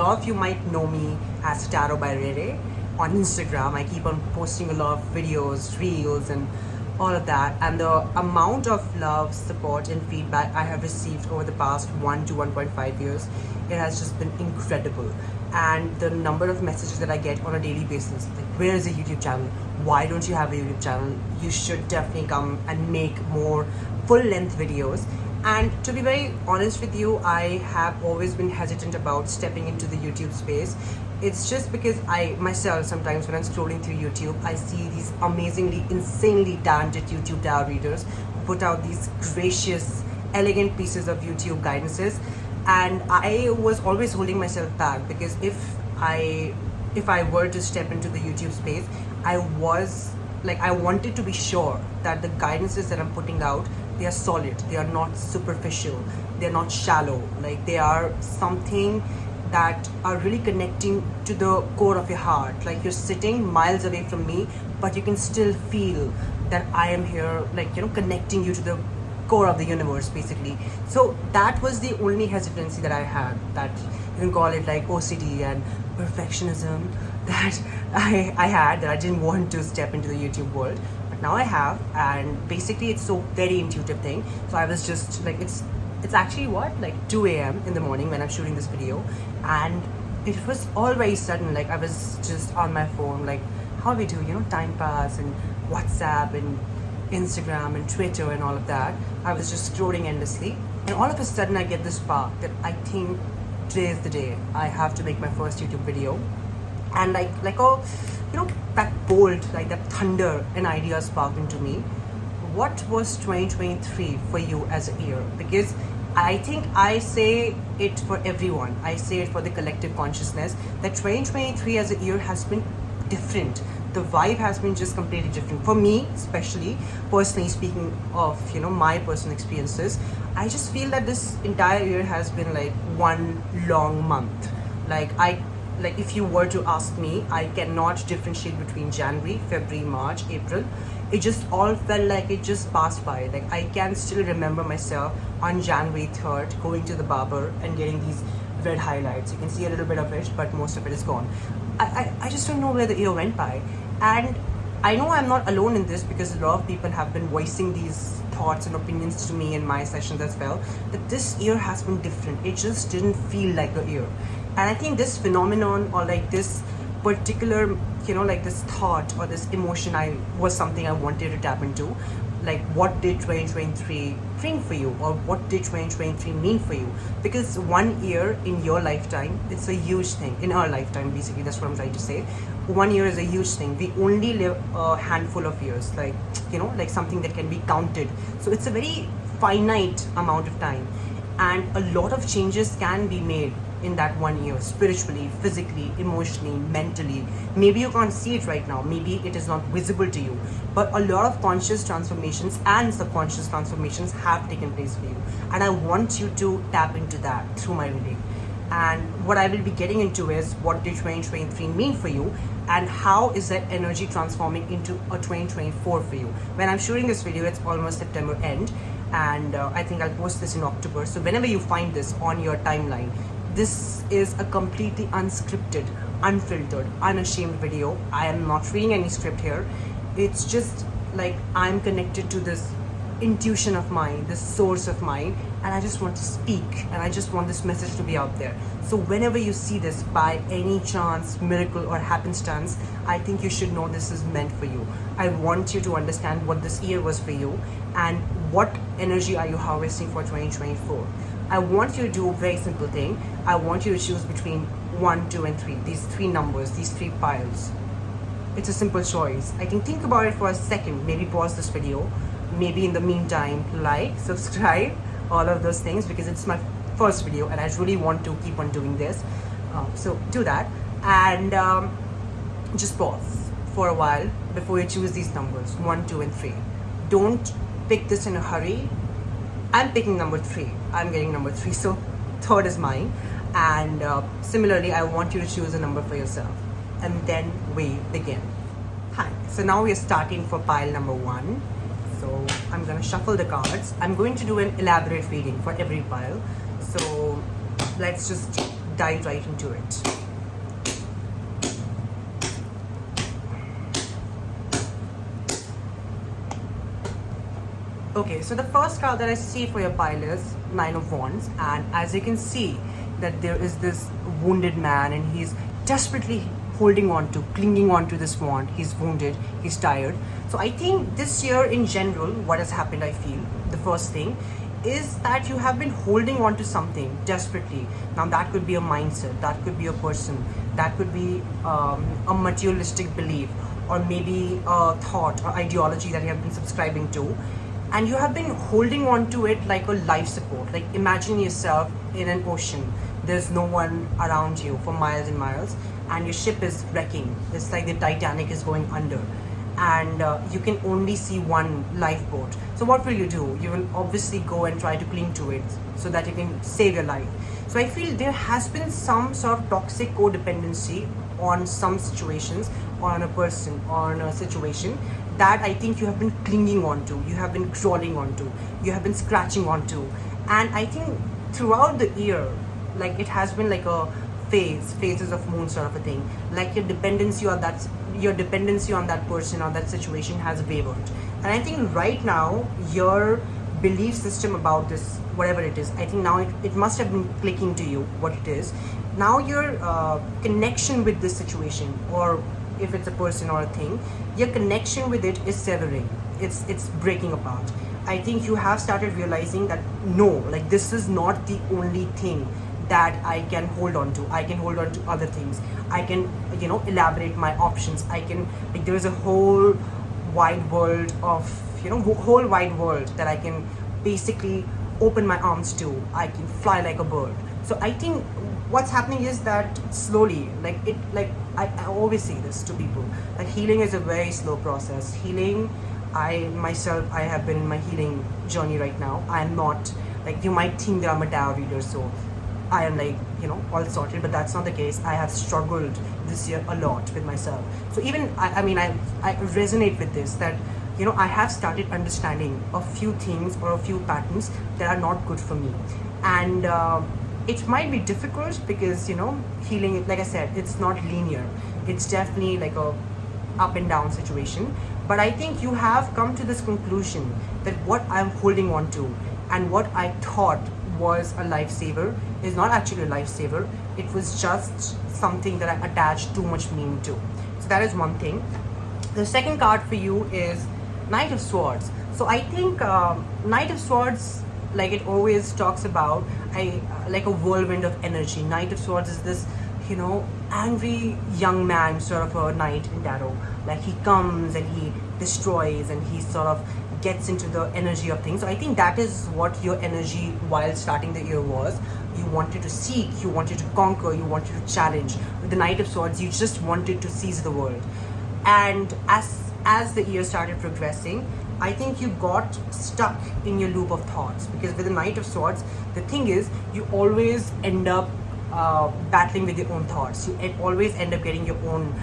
lot of you might know me as TarotByRayRay on Instagram. I keep on posting a lot of videos, reels, and all of that. And the amount of love, support, and feedback I have received over the past 1 to 1.5 years, it has just been incredible. And the number of messages that I get on a daily basis, like, where is a YouTube channel? Why don't you have a YouTube channel? You should definitely come and make more full-length videos. And to be very honest with you, I have always been hesitant about stepping into the YouTube space. It's just because I myself, sometimes when I'm scrolling through YouTube, I see these amazingly, insanely talented YouTube tarot readers who put out these gracious, elegant pieces of YouTube guidances. And I was always holding myself back, because if I were to step into the YouTube space, I wanted to be sure that the guidances that I'm putting out, they are solid, they are not superficial, they're not shallow, like they are something that are really connecting to the core of your heart. Like you're sitting miles away from me, but you can still feel that I am here, like, you know, connecting you to the core of the universe, basically. So that was the only hesitancy that I had, that you can call it like OCD and perfectionism, that I had, that I didn't want to step into the YouTube world. But now I have, and basically it's so very intuitive thing. So I was just like, it's actually like 2 a.m. in the morning when I'm shooting this video, and it was all very sudden. Like I was just on my phone, like how we do, you know, time pass and WhatsApp and Instagram and Twitter and all of that. I was just scrolling endlessly, and all of a sudden I get this spark that I think today is the day. I have to make my first YouTube video. And like oh, you know, that bolt, like that thunder, an idea sparked into me. What was 2023 for you as a year? Because I think I say it for everyone. I say it for the collective consciousness, that 2023 as a year has been different. The vibe has been just completely different for me, especially personally speaking of, you know, my personal experiences. I just feel that this entire year has been like one long month. Like if you were to ask me, I cannot differentiate between January, February, March, April. It just all felt like it just passed by. Like I can still remember myself on January 3rd going to the barber and getting these red highlights. You can see a little bit of it, but most of it is gone. I just don't know where the year went by. And I know I'm not alone in this, because a lot of people have been voicing these thoughts and opinions to me in my sessions as well, that this year has been different. It just didn't feel like a year. And I think this phenomenon, or like this particular, you know, like this thought or this emotion, was something I wanted to tap into. Like, what did 2023 bring for you, or what did 2023 mean for you? Because 1 year in your lifetime, it's a huge thing. In our lifetime, basically, that's what I'm trying to say. 1 year is a huge thing. We only live a handful of years, like, you know, like something that can be counted. So it's a very finite amount of time, and a lot of changes can be made in that 1 year, spiritually, physically, emotionally, mentally. Maybe you can't see it right now, maybe it is not visible to you, but a lot of conscious transformations and subconscious transformations have taken place for you, and I want you to tap into that through my reading. And what I will be getting into is, what did 2023 mean for you, and how is that energy transforming into a 2024 for you? When I'm shooting this video, it's almost September end, and I think I'll post this in October. So whenever you find this on your timeline, this is a completely unscripted, unfiltered, unashamed video. I am not reading any script here. It's just like I'm connected to this intuition of mine, this source of mine, and I just want to speak, and I just want this message to be out there. So whenever you see this, by any chance, miracle, or happenstance, I think you should know this is meant for you. I want you to understand what this year was for you, and what energy are you harvesting for 2024. I want you to do a very simple thing. I want you to choose between 1, 2, and 3. These 3 numbers, these 3 piles. It's a simple choice. I can think about it for a second. Maybe pause this video. Maybe in the meantime, like, subscribe, all of those things, because it's my first video and I really want to keep on doing this. So do that, and just pause for a while before you choose these numbers, 1, 2, and 3. Don't pick this in a hurry. I'm picking number 3. I'm getting number 3, so 3rd is mine. And similarly, I want you to choose a number for yourself, and then we begin. Hi. So now we are starting for pile number 1. So I'm going to shuffle the cards. I'm going to do an elaborate reading for every pile. So let's just dive right into it. Okay, so the first card that I see for your pile is Nine of Wands, and as you can see that there is this wounded man and he's desperately holding on to, clinging on to this wand. He's wounded, he's tired. So I think this year in general, what has happened, I feel, the first thing is that you have been holding on to something desperately. Now that could be a mindset, that could be a person, that could be a materialistic belief, or maybe a thought or ideology that you have been subscribing to, and you have been holding on to it like a life support. Like imagine yourself in an ocean, there's no one around you for miles and miles, and your ship is wrecking. It's like the Titanic is going under, and you can only see one lifeboat. So what will you do? You will obviously go and try to cling to it so that you can save your life. So I feel there has been some sort of toxic codependency on some situations, or on a person, or on a situation, that I think you have been clinging onto, you have been crawling onto, you have been scratching onto. And I think throughout the year, like it has been like a phases of moon sort of a thing. Like your dependency on that person or that situation has wavered. And I think right now your belief system about this, whatever it is, I think now it must have been clicking to you what it is. Now your connection with this situation, or if it's a person or a thing, your connection with it is severing. It's breaking apart. I think you have started realizing that no, like this is not the only thing that I can hold on to. I can hold on to other things. I can, elaborate my options. I can, like, there is a whole wide world of, whole wide world that I can basically open my arms to. I can fly like a bird. So I think what's happening is that slowly, I always say this to people, like healing is a very slow process. Healing, I have been in my healing journey right now. I am not, like, you might think that I'm a tarot reader, so I am like, all sorted, but that's not the case. I have struggled this year a lot with myself. So even, I resonate with this, that, I have started understanding a few things or a few patterns that are not good for me. And it might be difficult because, healing, like I said, it's not linear. It's definitely like a up and down situation. But I think you have come to this conclusion that what I'm holding on to and what I thought was a lifesaver is not actually a lifesaver. It was just something that I attached too much meaning to. So that is one thing. The second card for you is Knight of Swords. So I think Knight of Swords, like it always talks about, like a whirlwind of energy. Knight of Swords is this, angry young man sort of a knight in tarot. Like he comes and he destroys and he sort of gets into the energy of things. So I think that is what your energy while starting the year was. You wanted to seek, you wanted to conquer, you wanted to challenge. With the Knight of Swords, you just wanted to seize the world. And as the year started progressing, I think you got stuck in your loop of thoughts, because with the Knight of Swords, the thing is, you always end up battling with your own thoughts. You always end up getting your own,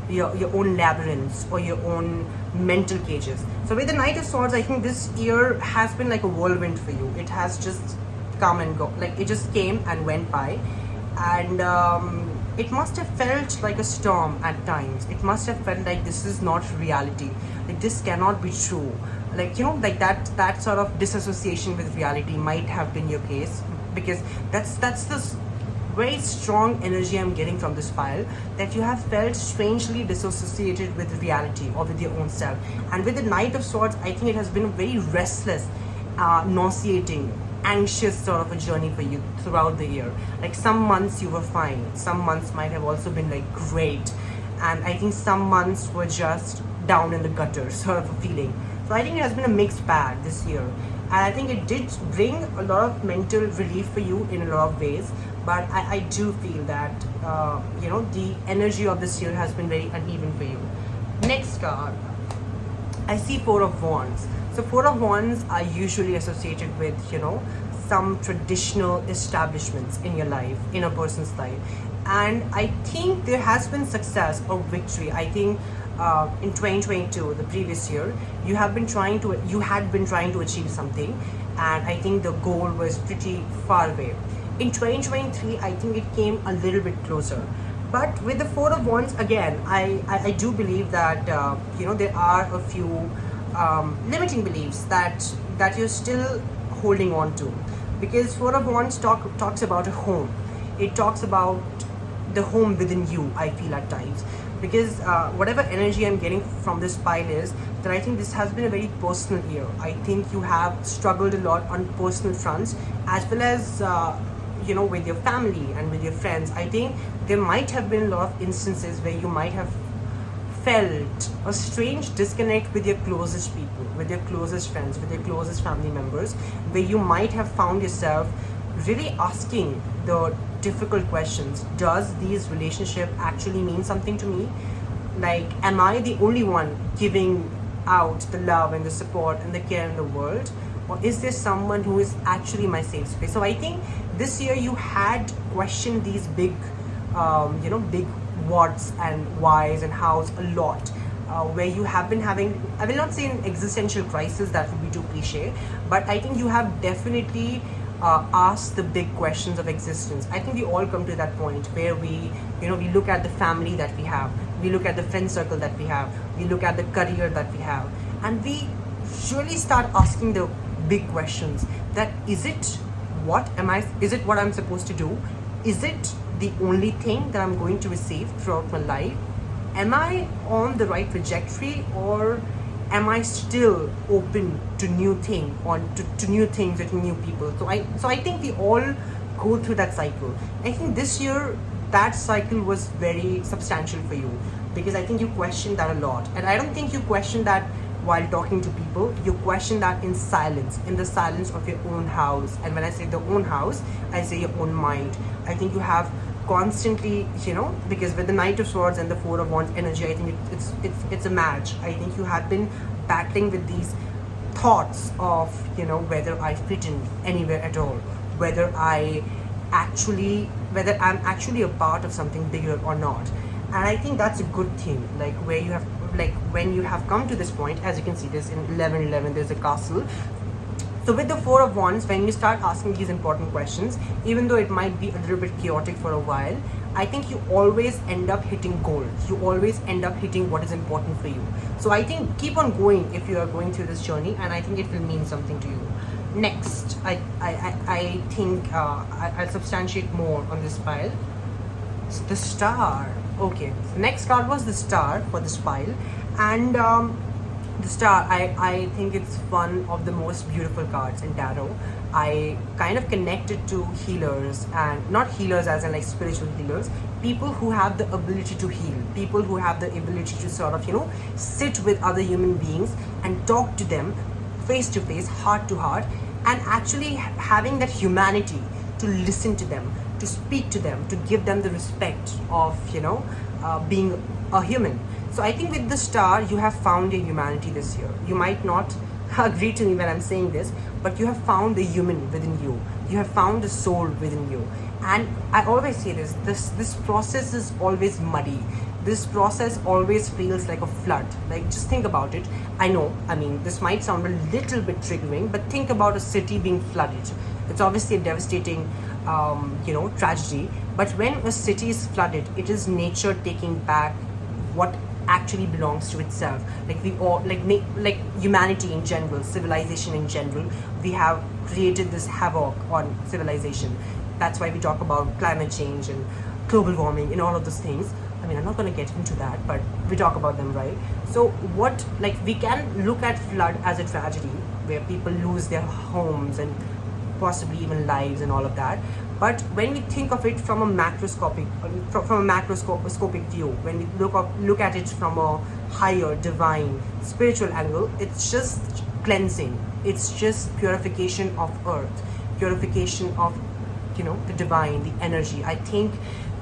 your own labyrinths or your own mental cages. So with the Knight of Swords, I think this year has been like a whirlwind for you. It has just come and go. Like it just came and went by, and it must have felt like a storm at times. It must have felt like this is not reality. Like this cannot be true. Like like that sort of disassociation with reality might have been your case, because that's this very strong energy I'm getting from this file, that you have felt strangely disassociated with reality or with your own self. And with the Knight of Swords, I think it has been a very restless, nauseating, anxious sort of a journey for you throughout the year. Like some months you were fine, some months might have also been like great, and I think some months were just down in the gutter sort of a feeling. So I think it has been a mixed bag this year, and I think it did bring a lot of mental relief for you in a lot of ways. But I do feel that the energy of this year has been very uneven for you. Next card, I see Four of Wands. So Four of Wands are usually associated with some traditional establishments in your life, in a person's life, and I think there has been success or victory. I think in 2022, the previous year, you had been trying to achieve something, and I think the goal was pretty far away. in 2023, I think it came a little bit closer. But with the Four of Wands, again, I do believe that, there are a few limiting beliefs that you're still holding on to. Because Four of Wands talks about a home. It talks about the home within you, I feel at times. Because whatever energy I'm getting from this pile is that I think this has been a very personal year. I think you have struggled a lot on personal fronts, as well as with your family and with your friends. I think there might have been a lot of instances where you might have felt a strange disconnect with your closest people, with your closest friends, with your closest family members, where you might have found yourself really asking the difficult questions. Does these relationship actually mean something to me? Like, am I the only one giving out the love and the support and the care in the world? Or is there someone who is actually my safe space? So I think this year you had questioned these big big whats and whys and hows a lot, where you have been having, I will not say an existential crisis, that would be too cliche, but I think you have definitely asked the big questions of existence. I think we all come to that point where we look at the family that we have, we look at the friend circle that we have, we look at the career that we have, and we surely start asking the big questions, that is it what I'm supposed to do? Is it the only thing that I'm going to receive throughout my life? Am I on the right trajectory, or am I still open to new things, to new things with new people? So I think we all go through that cycle. I think this year that cycle was very substantial for you, because I think you questioned that a lot, and I don't think you questioned that while talking to people. You question that in silence, in the silence of your own house. And when I say the own house, I say your own mind. I think you have constantly, because with the Knight of Swords and the Four of Wands energy, I think it's a match. I think you have been battling with these thoughts of, whether I fit in anywhere at all, whether I'm actually a part of something bigger or not. And I think that's a good thing, when you have come to this point. As you can see, this in 11:11, there's a castle. So with the Four of Wands, when you start asking these important questions, even though it might be a little bit chaotic for a while, I think you always end up hitting gold. You always end up hitting what is important for you. So I think keep on going if you are going through this journey, and I think it will mean something to you. Next, I think I'll substantiate more on this pile. The Star. Okay, the next card was the Star for this pile, and the Star, I think it's one of the most beautiful cards in tarot. I kind of connected to healers, and not healers as in like spiritual healers, people who have the ability to heal, people who have the ability to sort of sit with other human beings and talk to them face to face, heart to heart, and actually having that humanity to listen to them, to speak to them, to give them the respect of being a human. So I think with the Star, you have found your humanity this year. You might not agree to me when I'm saying this, but you have found the human within you. You have found the soul within you. And I always say this process is always muddy. This process always feels like a flood. Like, just think about it. I mean, this might sound a little bit triggering, but think about a city being flooded. It's obviously a devastating tragedy. But when a city is flooded, it is nature taking back what actually belongs to itself. Like we all, like humanity in general, civilization in general, we have created this havoc on civilization. That's why we talk about climate change and global warming and all of those things. I mean, I'm not going to get into that, but we talk about them, right? So we can look at flood as a tragedy where people lose their homes and possibly even lives and all of that. But when we think of it from a macroscopic view, when we look at it from a higher, divine, spiritual angle, it's just cleansing. It's just purification of earth, purification of the divine, the energy. I think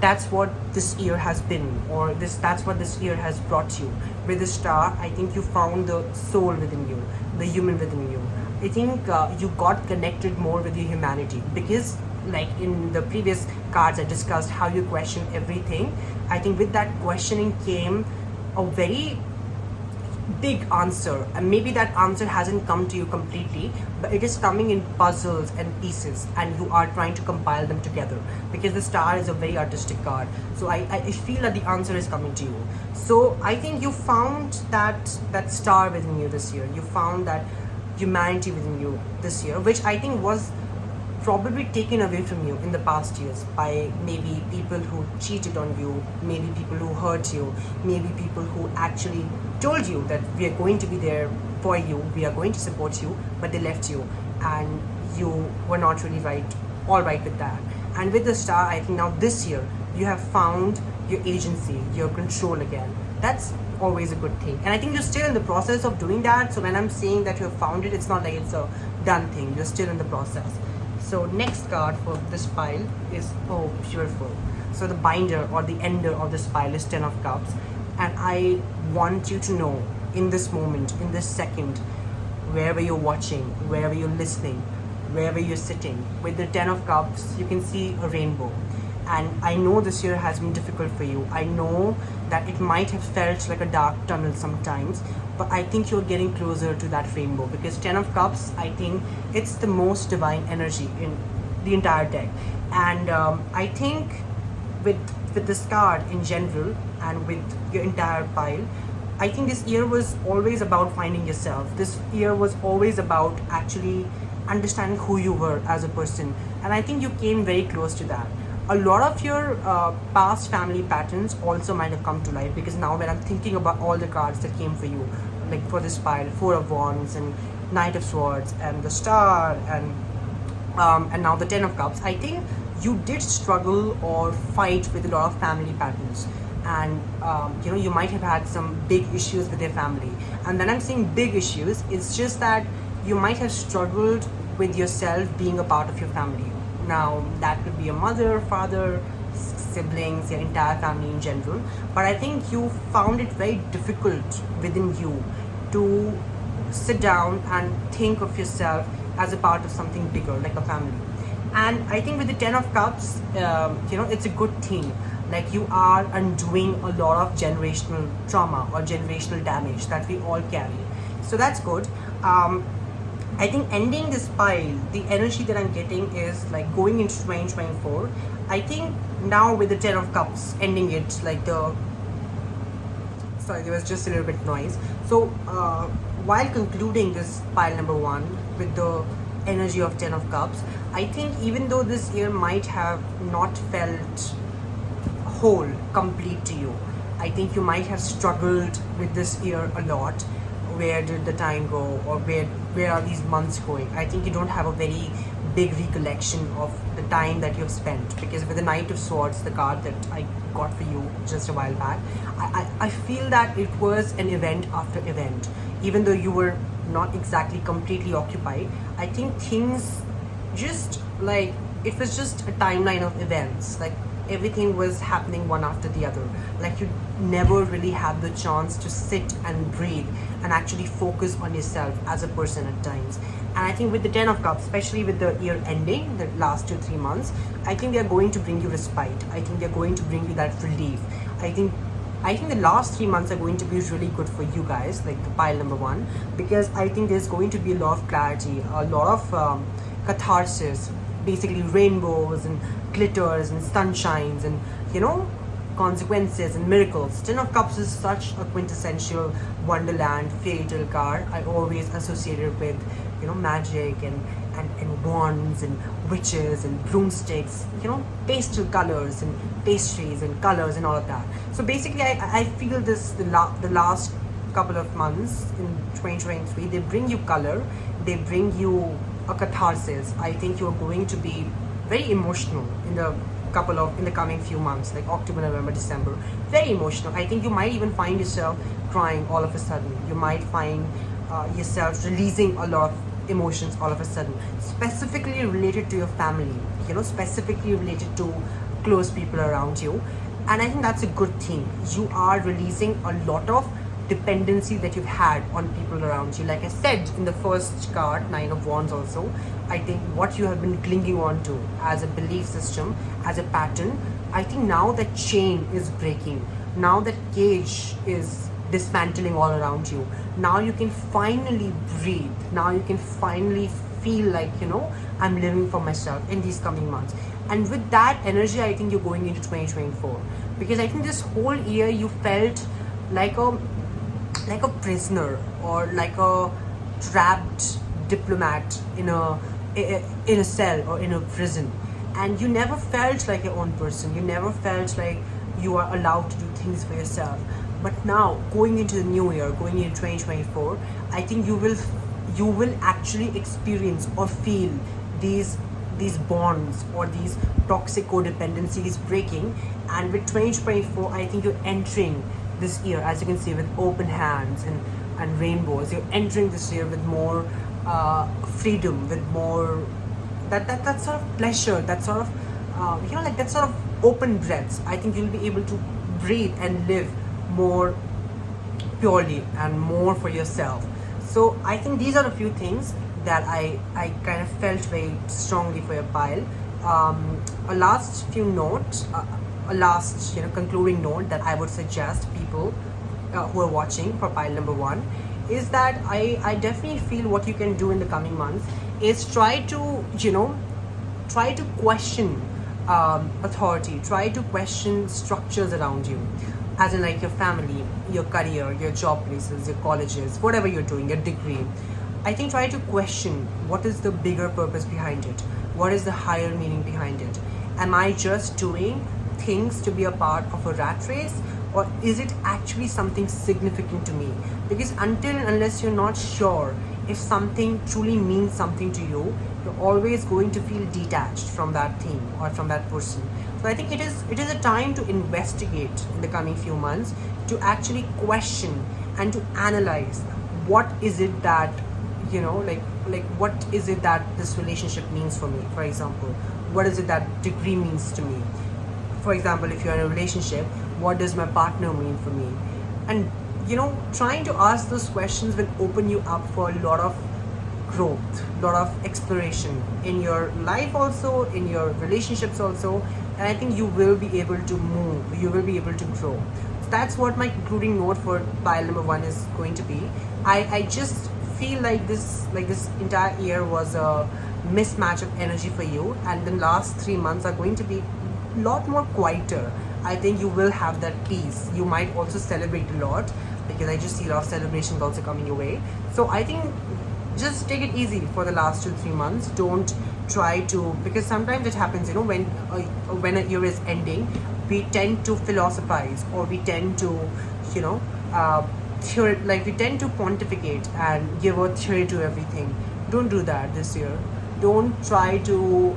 that's what this year has been, or that's what this year has brought you. With the Star, I think you found the soul within you, the human within you. I think you got connected more with your humanity, because like in the previous cards I discussed how you question everything. I think with that questioning came a very big answer, and maybe that answer hasn't come to you completely, but it is coming in puzzles and pieces, and you are trying to compile them together, because the star is a very artistic card. So I feel that the answer is coming to you. So I think you found that star within you this year. You found that humanity within you this year, which I think was probably taken away from you in the past years by maybe people who cheated on you, maybe people who hurt you, maybe people who actually told you that we are going to be there for you, we are going to support you, but they left you and you were not really all right with that. And with the star, I think now this year you have found your agency, your control again. That's always a good thing, and I think you're still in the process of doing that. So when I'm saying that you have found it, it's not like it's a done thing, you're still in the process. So next card for this pile is, oh, beautiful. So the binder or the ender of this pile is 10 of Cups. And I want you to know in this moment, in this second, wherever you're watching, wherever you're listening, wherever you're sitting, with the 10 of Cups, you can see a rainbow. And I know this year has been difficult for you. I know that it might have felt like a dark tunnel sometimes, but I think you're getting closer to that rainbow, because 10 of Cups, I think it's the most divine energy in the entire deck. And I think with this card in general and with your entire pile, I think this year was always about finding yourself. This year was always about actually understanding who you were as a person. And I think you came very close to that. A lot of your past family patterns also might have come to life, because now when I'm thinking about all the cards that came for you, like for this pile, 4 of Wands and Knight of Swords and the Star and now the 10 of Cups, I think you did struggle or fight with a lot of family patterns. And you might have had some big issues with your family. And when I'm saying big issues, it's just that you might have struggled with yourself being a part of your family. Now, that could be your mother, father, siblings, your entire family in general. But I think you found it very difficult within you to sit down and think of yourself as a part of something bigger, like a family. And I think with the 10 of Cups, it's a good thing. Like, you are undoing a lot of generational trauma or generational damage that we all carry. So that's good. I think ending this pile, the energy that I'm getting is like going into 2024. I think now with the 10 of Cups, ending it, like sorry, there was just a little bit noise. So while concluding this pile number 1 with the energy of 10 of Cups, I think even though this year might have not felt whole, complete to you, I think you might have struggled with this year a lot. Where did the time go, or where are these months going? I think you don't have a very big recollection of the time that you've spent, because with the Knight of Swords, the card that I got for you just a while back, I feel that it was an event after event. Even though you were not exactly completely occupied, I think things just like, it was just a timeline of events. Like, everything was happening one after the other. Like, you never really had the chance to sit and breathe and actually focus on yourself as a person at times. And I think with the 10 of Cups, especially with the year ending, the last 2-3 months, I think they're going to bring you respite. I think they're going to bring you that relief. I think the last 3 months are going to be really good for you guys, like the pile number 1, because I think there's going to be a lot of clarity, a lot of catharsis, basically rainbows and glitters and sunshines and consequences and miracles. 10 of Cups is such a quintessential wonderland fairy tale card. I always associated with magic and wands and witches and broomsticks, pastel colors and pastries and colors and all of that. So basically I feel this the last couple of months in 2023, they bring you color, they bring you a catharsis. I think you're going to be very emotional in the coming few months, like October, November, December. Very emotional. I think you might even find yourself crying all of a sudden. You might find yourself releasing a lot of emotions all of a sudden, specifically related to your family, specifically related to close people around you. And I think that's a good thing. You are releasing a lot of dependency that you've had on people around you. Like I said in the first card, 9 of Wands also, I think what you have been clinging on to as a belief system, as a pattern, I think now that chain is breaking. Now that cage is dismantling all around you. Now you can finally breathe. Now you can finally feel like, I'm living for myself in these coming months. And with that energy, I think you're going into 2024, because I think this whole year you felt like a prisoner, or like a trapped diplomat in a cell or in a prison, and you never felt like your own person. You never felt like you are allowed to do things for yourself. But now, going into the new year, going into 2024, I think you will actually experience or feel these bonds or these toxic codependencies breaking. And with 2024, I think you're entering this year, as you can see, with open hands and rainbows. You're entering this year with more freedom, with more that sort of pleasure, that sort of like that sort of open breaths. I think you'll be able to breathe and live more purely and more for yourself. So I think these are a few things that I kind of felt very strongly for your pile. A last few note, a last concluding note that I would suggest people who are watching for pile number 1 is that I definitely feel what you can do in the coming months is try to question authority, try to question structures around you, as in like your family, your career, your job places, your colleges, whatever you're doing, your degree. I think try to question what is the bigger purpose behind it, what is the higher meaning behind it. Am I just doing things to be a part of a rat race, or is it actually something significant to me? Because until and unless you're not sure if something truly means something to you, you're always going to feel detached from that thing or from that person. So I think it is a time to investigate in the coming few months, to actually question and to analyze what is it that like what is it that this relationship means for me. For example, what is it that degree means to me? For example, if you're in a relationship, what does my partner mean for me? And trying to ask those questions will open you up for a lot of growth, a lot of exploration in your life also, in your relationships also. And I think you will be able to move, you will be able to grow. So that's what my concluding note for pile number 1 is going to be. I just feel like this entire year was a mismatch of energy for you, and the last 3 months are going to be a lot more quieter. I think you will have that peace. You might also celebrate a lot, because I just see a lot of celebrations also coming your way. So I think just take it easy for the last 2-3 months. Don't try to, because sometimes it happens, when a year is ending, we tend to philosophize, or we tend to we tend to pontificate and give a theory to everything. Don't do that this year. Don't try to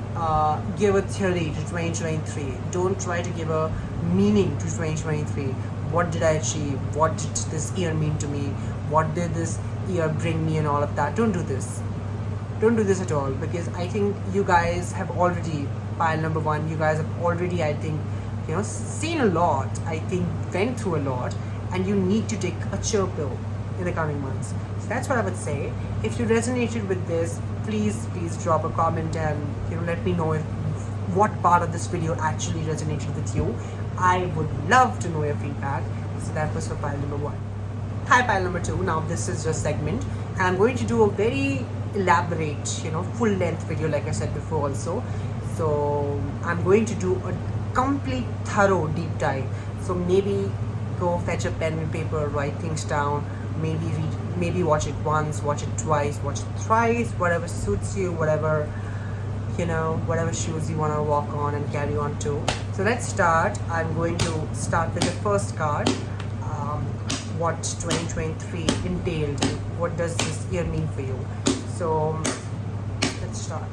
give a theory to 2023. Don't try to give a meaning to 2023. What did I achieve? What did this year mean to me? What did this year bring me, and all of that? Don't do this. Don't do this at all, because I think you guys have already, pile number 1, you guys have already, I think, seen a lot. I think went through a lot, and you need to take a chill pill in the coming months. So that's what I would say. If you resonated with this, please drop a comment and let me know what part of this video actually resonated with you. I would love to know your feedback. So that was for pile number 1. Hi, pile number 2. Now this is your segment, and I'm going to do a very elaborate, full length video, like I said before also. So I'm going to do a complete thorough deep dive. So maybe go fetch a pen and paper, write things down, maybe read, maybe watch it once, watch it twice, watch it thrice, whatever suits you, whatever shoes you want to walk on and carry on to. So let's start. I'm going to start with the first card. What 2023 entailed, and what does this year mean for you? So let's start.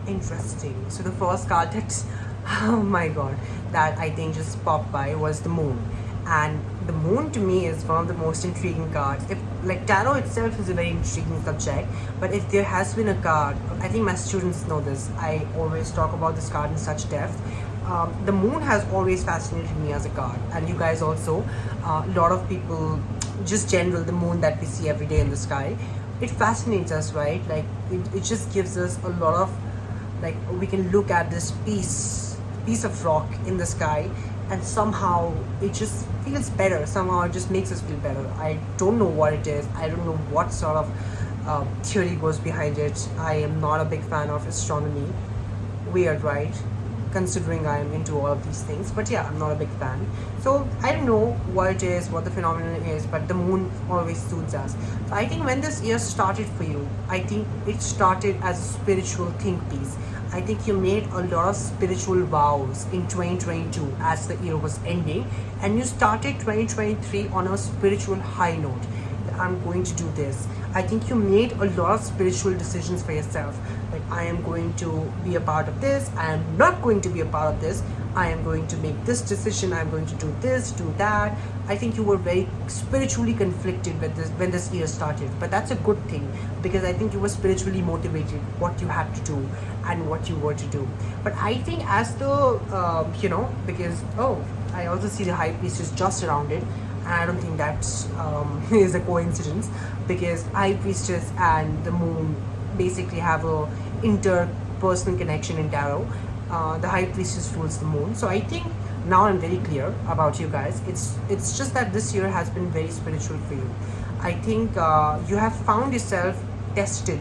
Interesting. So the first card that's, oh my god, that I think just popped by was the moon. And the moon to me is one of the most intriguing cards. If like tarot itself is a very intriguing subject, but if there has been a card, I think my students know this, I always talk about this card in such depth. The moon has always fascinated me as a card, and you guys also. A lot of people, just general, the moon that we see every day in the sky, it fascinates us, right? Like it just gives us a lot of like we can look at this piece of rock in the sky, and somehow it just feels better, somehow it just makes us feel better. I don't know what it is, I don't know what sort of theory goes behind it. I am not a big fan of astronomy. Weird, right? Considering I'm into all of these things, but yeah, I'm not a big fan. So I don't know what it is, what the phenomenon is, but the moon always suits us. So I think when this year started for you, I think it started as a spiritual think piece. I think you made a lot of spiritual vows in 2022 as the year was ending, and you started 2023 on a spiritual high note. I'm going to do this. I think you made a lot of spiritual decisions for yourself. Like, I am going to be a part of this, I am not going to be a part of this, I am going to make this decision, I'm going to do this, do that. I think you were very spiritually conflicted with this when this year started. But that's a good thing, because I think you were spiritually motivated what you had to do and what you were to do. But I think as the, because, I also see the high priestess just around it. And I don't think that is a coincidence, because high priestess and the moon basically have a interpersonal connection in tarot. The high priestess rules the moon, so I think now I'm very clear about you guys. It's just that this year has been very spiritual for you. I think you have found yourself tested,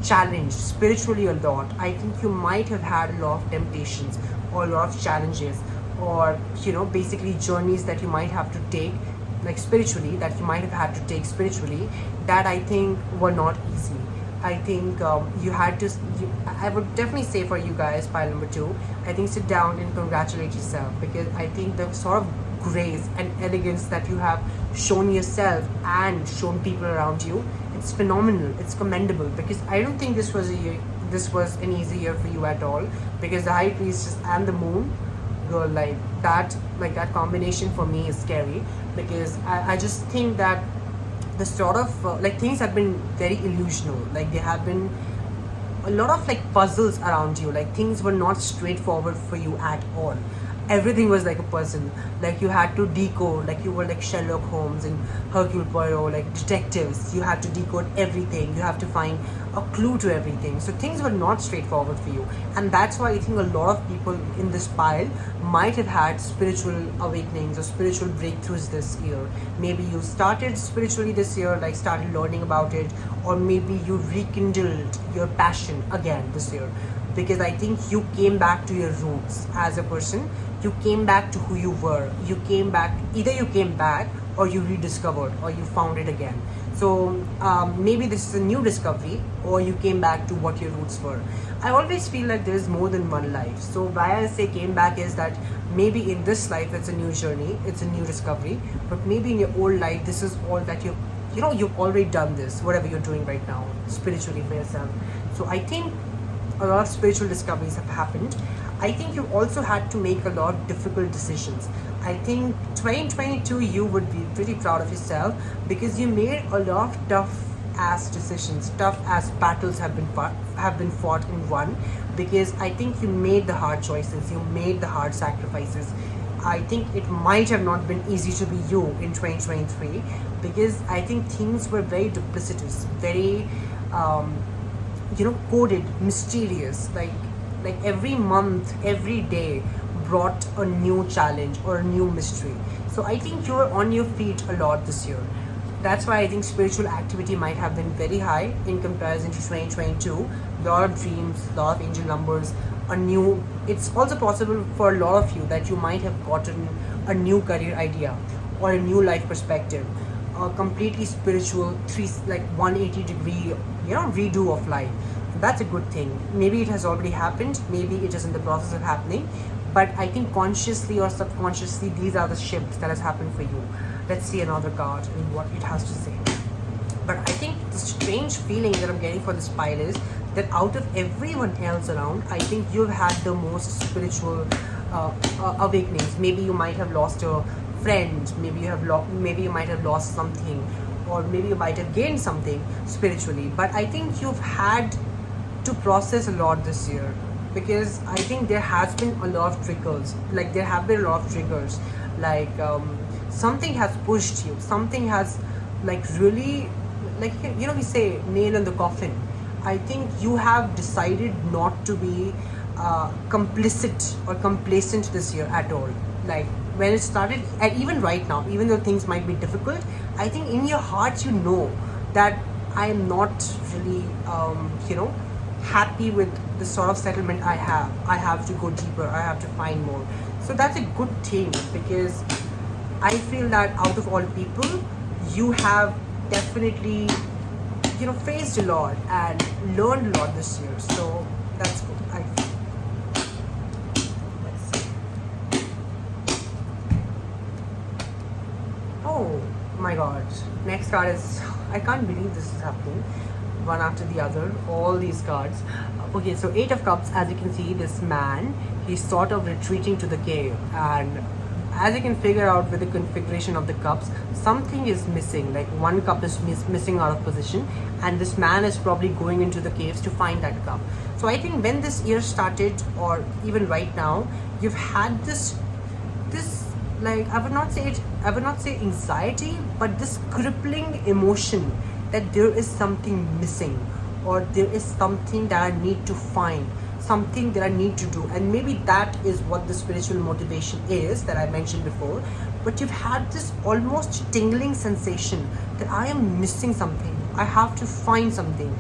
challenged spiritually a lot. I think you might have had a lot of temptations or a lot of challenges, or basically journeys that you might have to take, like spiritually, that you might have had to take spiritually, that I think were not easy. I think you had to, I would definitely say for you guys, pile number 2, I think sit down and congratulate yourself, because I think the sort of grace and elegance that you have shown yourself and shown people around you, it's phenomenal, it's commendable. Because I don't think this was an easy year for you at all, because the high priestess and the moon, girl, like that combination for me is scary. Because I just think that the sort of things have been very illusional. Like, there have been a lot of puzzles around you. Like, things were not straightforward for you at all. Everything was like a puzzle. Like, you had to decode, like you were like Sherlock Holmes and Hercule Poirot, like detectives. You had to decode everything, you have to find a clue to everything. So things were not straightforward for you, and that's why I think a lot of people in this pile might have had spiritual awakenings or spiritual breakthroughs this year. Maybe you started spiritually this year, like started learning about it, or maybe you rekindled your passion again this year. Because I think you came back to your roots as a person. You came back to who you were. You came back, either you came back or you rediscovered or you found it again. So maybe this is a new discovery, or you came back to what your roots were. I always feel like there is more than one life. So why I say came back is that maybe in this life it's a new journey, it's a new discovery, but maybe in your old life this is all that you've already done this, whatever you're doing right now spiritually for yourself. So I think a lot of spiritual discoveries have happened. I think you also had to make a lot of difficult decisions. I think 2022 you would be pretty proud of yourself, because you made a lot of tough ass decisions, tough ass battles have been fought and won, because I think you made the hard choices, you made the hard sacrifices. I think it might have not been easy to be you in 2023, because I think things were very duplicitous, very coded, mysterious. Like every month, every day brought a new challenge or a new mystery. So I think you were on your feet a lot this year. That's why I think spiritual activity might have been very high in comparison to 2022. Lot of dreams, lot of angel numbers, it's also possible for a lot of you that you might have gotten a new career idea or a new life perspective, a completely spiritual 180-degree redo of life. That's a good thing. Maybe it has already happened, maybe it is in the process of happening, but I think consciously or subconsciously these are the shifts that has happened for you. Let's see another card and what it has to say. But I think the strange feeling that I'm getting for this pile is that out of everyone else around, I think you've had the most spiritual awakenings. Maybe you might have lost a friend, maybe you might have lost something, or maybe you might have gained something spiritually. But I think you've had to process a lot this year, because I think there has been a lot of triggers. Like, there have been a lot of triggers. Like, something has pushed you, something has really, we say nail in the coffin. I think you have decided not to be complicit or complacent this year at all. Like when it started, and even right now, even though things might be difficult, I think in your heart you know that I am not really, happy with the sort of settlement I have. I have to go deeper. I have to find more. So that's a good thing, because I feel that out of all people, you have definitely, faced a lot and learned a lot this year. So that's good. I feel. Let's see. Oh my God. Next card is, I can't believe this is happening. One after the other, all these cards. Okay, so Eight of Cups, as you can see, this man, he's sort of retreating to the cave, and as you can figure out with the configuration of the cups, something is missing. Like one cup is missing out of position, and this man is probably going into the caves to find that cup. So I think when this year started, or even right now, you've had this like, I would not say anxiety, but this crippling emotion that there is something missing, or there is something that I need to find, something that I need to do. And maybe that is what the spiritual motivation is that I mentioned before. But you've had this almost tingling sensation that I am missing something. I have to find something.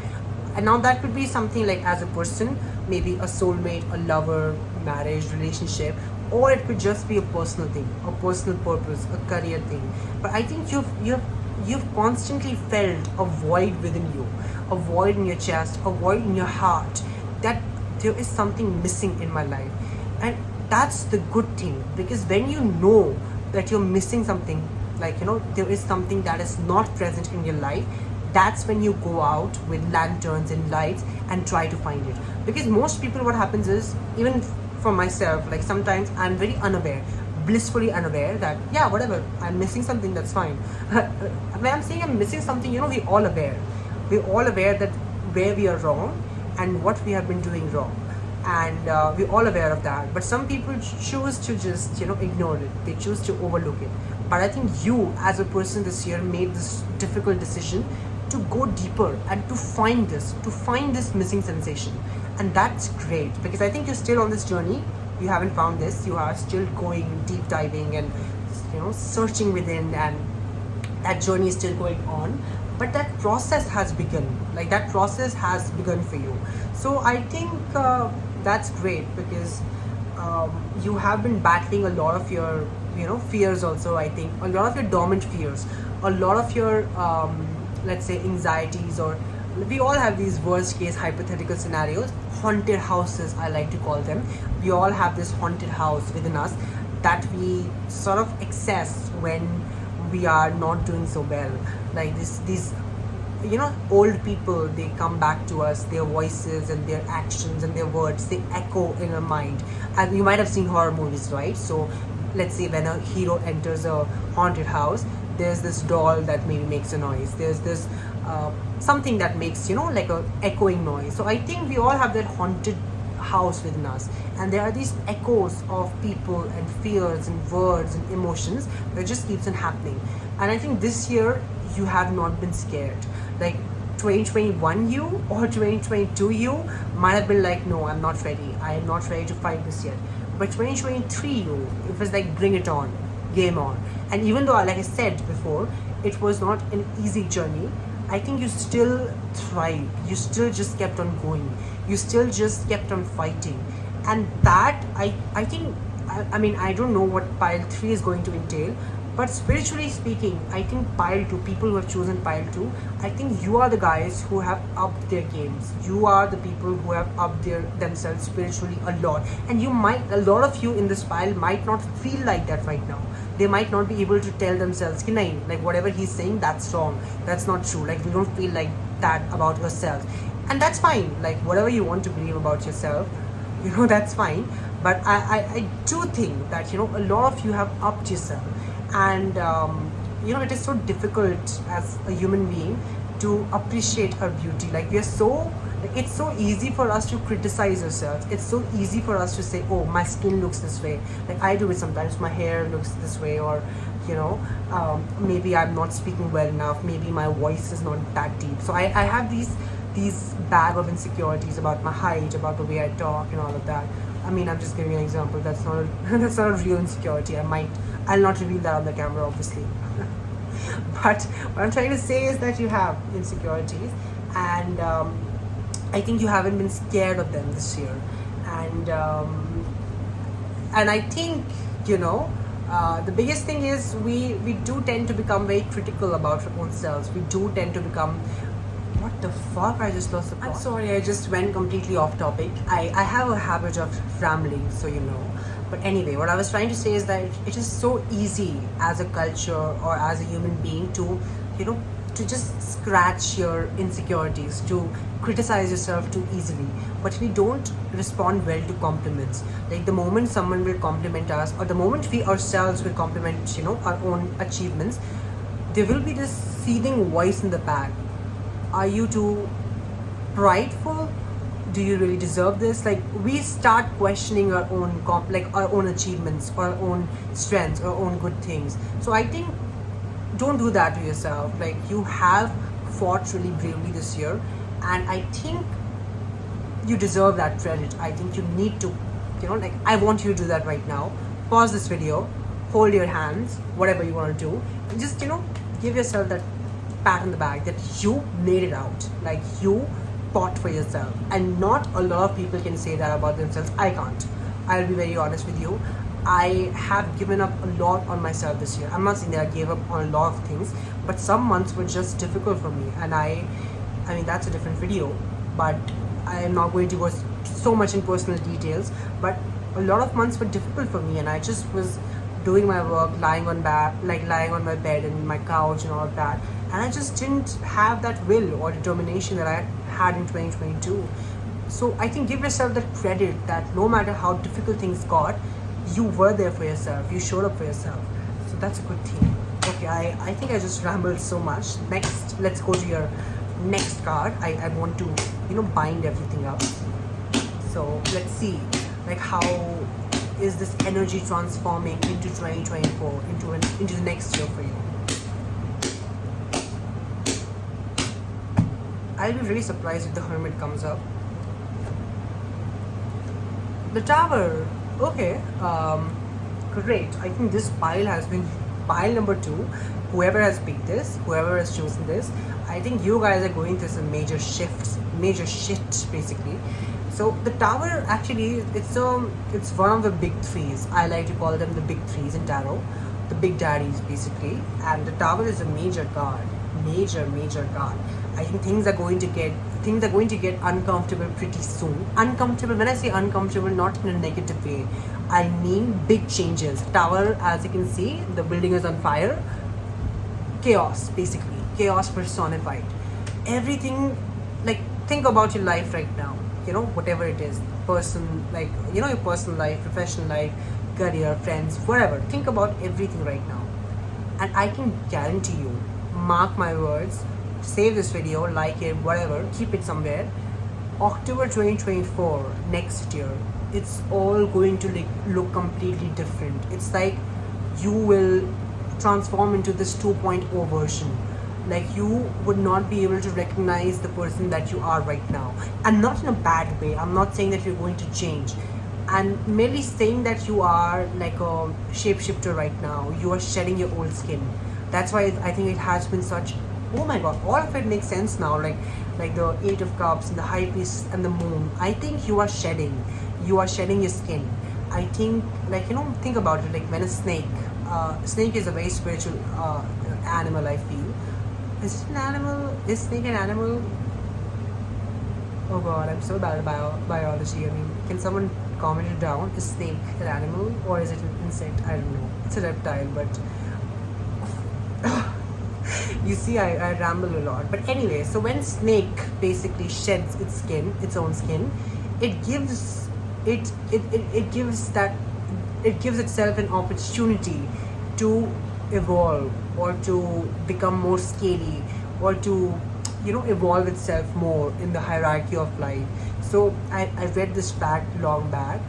And now that could be something like as a person, maybe a soulmate, a lover, marriage, relationship, or it could just be a personal thing, a personal purpose, a career thing. But I think you've constantly felt a void within you, a void in your chest, a void in your heart, that there is something missing in my life. And that's the good thing, because when you know that you're missing something, like, there is something that is not present in your life, that's when you go out with lanterns and lights and try to find it. Because most people, what happens is, even for myself, like sometimes I'm very unaware, blissfully unaware that, yeah, whatever, I'm missing something, that's fine. When I'm saying I'm missing something, we're all aware. We're all aware that where we are wrong and what we have been doing wrong. And we're all aware of that. But some people choose to just, ignore it. They choose to overlook it. But I think you, as a person this year, made this difficult decision to go deeper and to find this missing sensation. And that's great, because I think you're still on this journey. You haven't found this. You are still going deep diving and, searching within, and that journey is still going on. But that process has begun. Like, that process has begun for you. So I think that's great, because you have been battling a lot of your, fears also. I think a lot of your dormant fears, a lot of your, let's say, anxieties, or we all have these worst case hypothetical scenarios, haunted houses, I like to call them. We all have this haunted house within us that we sort of access when we are not doing so well. Like these old people, they come back to us, their voices and their actions and their words, they echo in our mind. And you might have seen horror movies, right? So let's say when a hero enters a haunted house, there's this doll that maybe makes a noise, there's this something that makes, like a echoing noise. So I think we all have that haunted house within us, and there are these echoes of people and fears and words and emotions that just keeps on happening. And I think this year you have not been scared. Like 2021 you or 2022 you might have been like, no, I'm not ready, I am not ready to fight this yet. But 2023 you, it was like, bring it on, game on. And even though, like I said before, it was not an easy journey, I think you still thrived. You still just kept on going. You still just kept on fighting. And that, I think, I mean, I don't know what pile 3 is going to entail, but spiritually speaking, I think pile 2, people who have chosen pile 2, I think you are the guys who have upped their games. You are the people who have upped themselves spiritually a lot. And a lot of you in this pile might not feel like that right now. They might not be able to tell themselves, like whatever he's saying, that's wrong, that's not true. Like, we don't feel like that about yourself. And that's fine. Like, whatever you want to believe about yourself, that's fine. But I do think that, a lot of you have upped yourself. And it is so difficult as a human being to appreciate our beauty. Like, it's so easy for us to criticize ourselves. It's so easy for us to say, oh, my skin looks this way. Like, I do it sometimes, my hair looks this way, or maybe I'm not speaking well enough, maybe my voice is not that deep. So I have these these bag of insecurities about my height, about the way I talk and all of that. I mean, I'm just giving you an example. That's not a, that's not a real insecurity. I'll not reveal that on the camera, obviously. But what I'm trying to say is that you have insecurities, and I think you haven't been scared of them this year, and I think, you know, the biggest thing is we do tend to become very critical about our own selves. We do tend to become, what the fuck, I just lost the plot. I'm sorry, I just went completely off topic. I have a habit of rambling, so you know. But anyway, what I was trying to say is that it is so easy as a culture or as a human being to, you know, to just scratch your insecurities, to criticize yourself too easily. But we don't respond well to compliments. Like the moment someone will compliment us, or the moment we ourselves will compliment, you know, our own achievements, there will be this seething voice in the back. Are you too prideful? Do you really deserve this? Like we start questioning our own our own achievements, our own strengths, our own good things. So I think don't do that to yourself. Like you have fought really bravely this year, and I think you deserve that credit. I think you need to, you know, like I want you to do that right now. Pause this video, hold your hands, whatever you want to do, and just, you know, give yourself that pat on the back that you made it out. Like you fought for yourself, and not a lot of people can say that about themselves. I can't. I'll be very honest with you. I have given up a lot on myself this year. I'm not saying that I gave up on a lot of things, but some months were just difficult for me, and I mean that's a different video, but I am not going to go so much in personal details. But a lot of months were difficult for me, and I just was doing my work, lying on my bed and my couch and all of that, and I just didn't have that will or determination that I had in 2022. So I think give yourself the credit that no matter how difficult things got, you were there for yourself, you showed up for yourself. So that's a good thing. Okay, I think I just rambled so much. Next, let's go to your next card. I want to, you know, bind everything up. So let's see, like, how is this energy transforming into 2024, into the next year for you. I'll be really surprised if the Hermit comes up. The Tower. Okay. Great. I think this pile has been pile number 2. Whoever has picked this, whoever has chosen this, I think you guys are going through some major shifts, major shit basically. So the Tower, actually, it's one of the big threes. I like to call them the big threes in tarot, the big daddies basically. And the Tower is a major card, major card. I think things are going to get uncomfortable pretty soon. Uncomfortable, when I say uncomfortable, not in a negative way, I mean big changes. Tower, as you can see, the building is on fire. Chaos, basically, chaos personified. Everything, like, think about your life right now, you know, whatever it is, person, like, you know, your personal life, professional life, career, friends, whatever. Think about everything right now, and I can guarantee you, mark my words, save this video, like it, whatever, keep it somewhere. October 2024, next year, it's all going to look completely different. It's like you will transform into this 2.0 version. Like you would not be able to recognize the person that you are right now, and not in a bad way. I'm not saying that you're going to change, and merely saying that you are like a shapeshifter right now. You are shedding your old skin. That's why I think it has been such, oh my god, all of it makes sense now. Like the 8 of Cups and the High Priest and the Moon. I think you are shedding your skin. I think, like, you know, think about it. Like when a snake is a very spiritual animal, I feel. Is it an animal? Is snake an animal? Oh god, I'm so bad at biology. I mean, can someone comment it down? Is snake an animal or is it an insect? I don't know. It's a reptile, but you see, I ramble a lot. But anyway, so when snake basically sheds its own skin, it gives itself an opportunity to evolve, or to become more scaly, or to, you know, evolve itself more in the hierarchy of life. So I read this fact long back.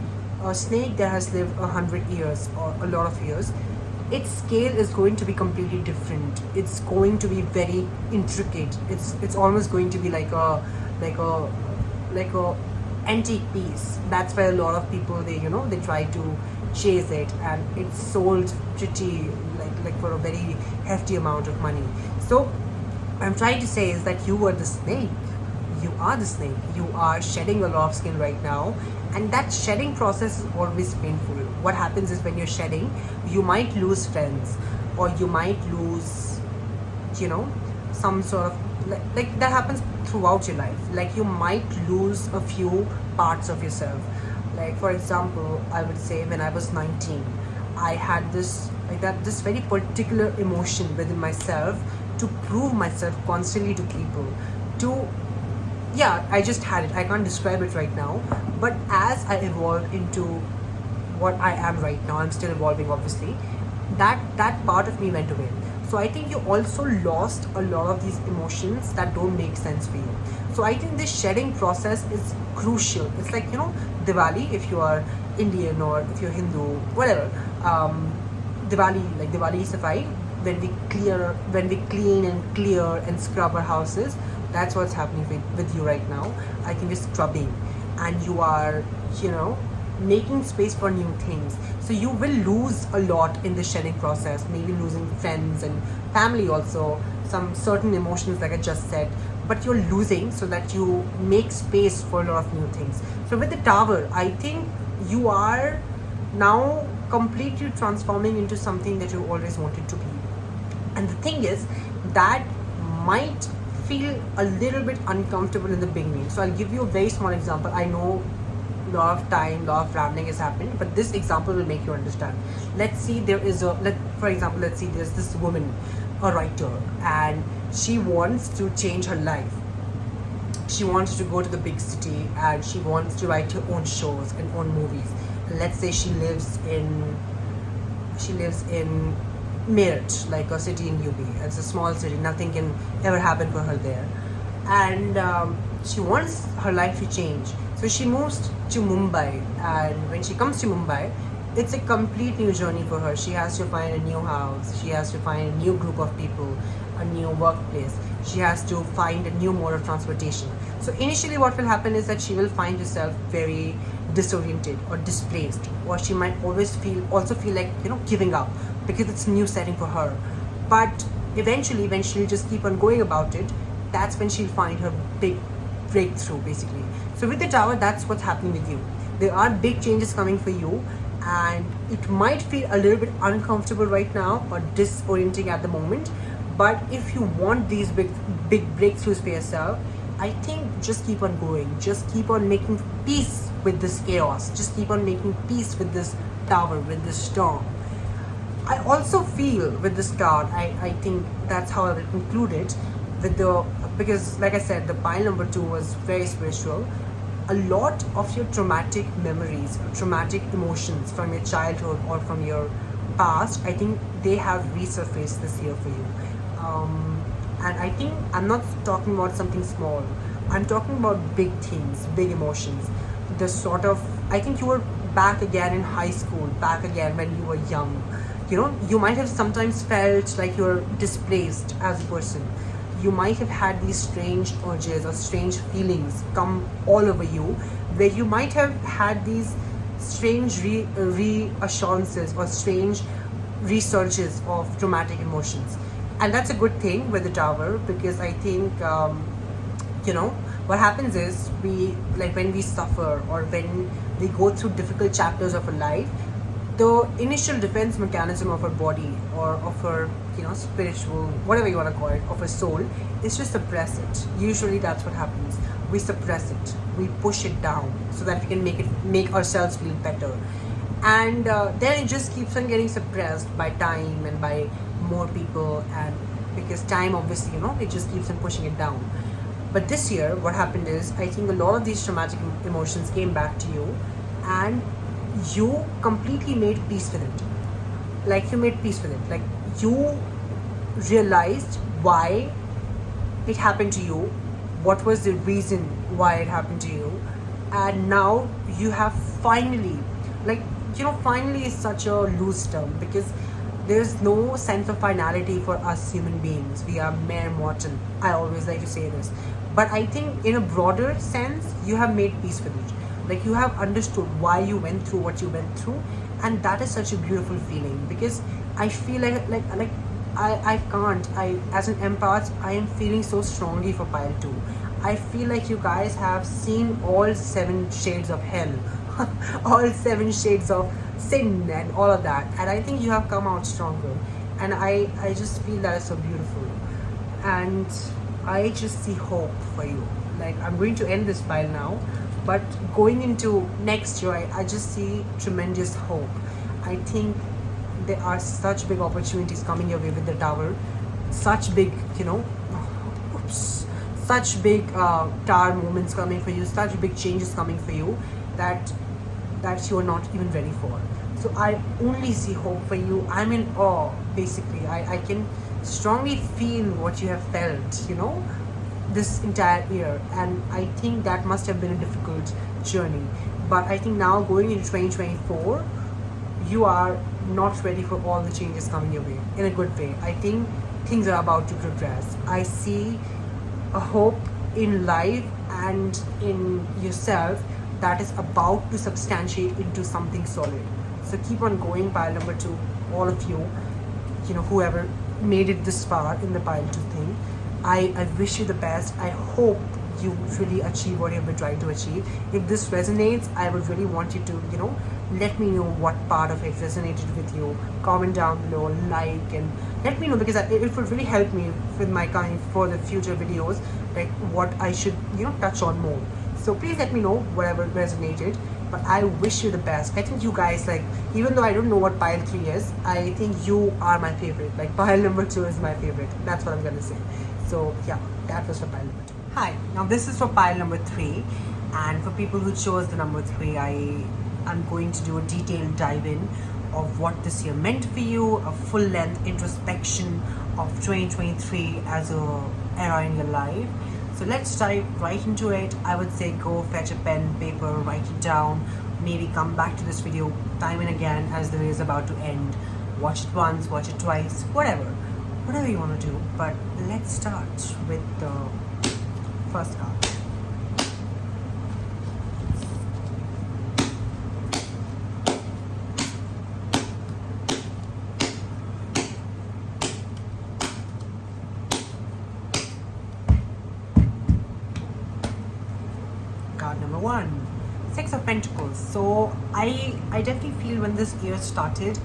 A snake that has lived 100 years or a lot of years, its scale is going to be completely different. It's going to be very intricate. It's almost going to be like like a antique piece. That's why a lot of people, they try to chase it, and it's sold pretty like for a very hefty amount of money. So what I'm trying to say is that you are the snake. You are the snake. You are shedding a lot of skin right now, and that shedding process is always painful. What happens is when you're shedding, you might lose friends, or you might lose, some sort of like that happens throughout your life. Like you might lose a few parts of yourself. Like for example, I would say when I was 19, I had this very particular emotion within myself to prove myself constantly to people. To Yeah, I just had it. I can't describe it right now. But as I evolved into what I am right now, I'm still evolving obviously. That part of me went away. So I think you also lost a lot of these emotions that don't make sense for you. So I think this shedding process is crucial. It's like, Diwali, if you are Indian or if you're Hindu, whatever. Diwali, like Diwali Safai, when we clean and clear and scrub our houses, that's what's happening with you right now. I think you're scrubbing, and you are, making space for new things. So you will lose a lot in the shedding process, maybe losing friends and family also, some certain emotions like I just said, but you're losing so that you make space for a lot of new things. So with the Tower, I think you are now completely transforming into something that you always wanted to be. And the thing is, that might feel a little bit uncomfortable in the beginning. So I'll give you a very small example. I know a lot of rambling is happening, but this example will make you understand. Let's see, for example, let's see there's this woman, a writer, and she wants to change her life. She wants to go to the big city, and she wants to write her own shows and own movies. And let's say she lives in Meerut, like a city in UP. It's a small city. Nothing can ever happen for her there, and she wants her life to change. So she moves to Mumbai, and when she comes to Mumbai, it's a complete new journey for her. She has to find a new house. She has to find a new group of people, a new workplace. She has to find a new mode of transportation. So initially, what will happen is that she will find herself very disoriented or displaced, or she might also feel like giving up, because it's a new setting for her. But eventually, when she'll just keep on going about it, that's when she'll find her big breakthrough, basically. So with the Tower, that's what's happening with you. There are big changes coming for you, and it might feel a little bit uncomfortable right now or disorienting at the moment. But if you want these big breakthroughs for yourself, I think just keep on going. Just keep on making peace with this chaos. Just keep on making peace with this Tower, with this storm. I also feel with this card, I think that's how I will conclude it, because like I said, the pile number 2 was very spiritual. A lot of your traumatic memories, traumatic emotions from your childhood or from your past, I think they have resurfaced this year for you. And I think I'm not talking about something small. I'm talking about big things, big emotions. I think you were back again in high school, back again when you were young. You might have sometimes felt like you're displaced as a person. You might have had these strange urges or strange feelings come all over you, where you might have had these strange reassurances or strange resurges of traumatic emotions. And that's a good thing with the Tower, because I think, what happens is when we suffer or when we go through difficult chapters of our life, the initial defense mechanism of our body or of our spiritual, whatever you want to call it, of our soul, is just suppress it. Usually that's what happens. We suppress it, we push it down so that we can make ourselves feel better, and then it just keeps on getting suppressed by time and by more people, and because time obviously it just keeps on pushing it down. But this year what happened is, I think a lot of these traumatic emotions came back to you, and you completely made peace with it. Like you made peace with it. Like you realized why it happened to you, what was the reason why it happened to you, and now you have finally, finally is such a loose term, because There's no sense of finality for us human beings. We are mere mortal. I always like to say this. But I think in a broader sense, you have made peace with it. Like you have understood why you went through what you went through. And that is such a beautiful feeling, because I feel like I can't. I, as an empath, I am feeling so strongly for pile 2. I feel like you guys have seen all 7 shades of hell, all 7 shades of sin and all of that. And I think you have come out stronger. And I just feel that is so beautiful. And I just see hope for you. Like, I'm going to end this pile now, but going into next year, I just see tremendous hope. I think there are such big opportunities coming your way with the tower, such big, such big tower moments coming for you, such big changes coming for you that you are not even ready for. So I only see hope for you. I'm in awe, basically. I can strongly feel what you have felt, this entire year. And I think that must have been a difficult journey. But I think now going into 2024, you are not ready for all the changes coming your way in a good way. I think things are about to progress. I see a hope in life and in yourself that is about to substantiate into something solid. So keep on going, pile number 2, all of you, whoever made it this far in the pile 2 thing. I wish you the best. I hope you really achieve what you've been trying to achieve. If this resonates, I would really want you to, let me know what part of it resonated with you. Comment down below, like, and let me know, because it would really help me with my kind for the future videos, like what I should, touch on more. So please let me know whatever resonated. But I wish you the best. I think you guys, like, even though I don't know what pile 3 is, I think you are my favorite. Like, pile number 2 is my favorite. That's what I'm gonna say. So yeah, that was for pile number 2. Hi, now this is for pile number 3. And for people who chose the number 3, I'm going to do a detailed dive in of what this year meant for you, a full length introspection of 2023 as a era in your life. So let's dive right into it. I would say go fetch a pen, paper, write it down, maybe come back to this video time and again as the video is about to end. Watch it once, watch it twice, whatever you want to do. But let's start with the first card. Card number 1, 6 of Pentacles. So I definitely feel when this year started,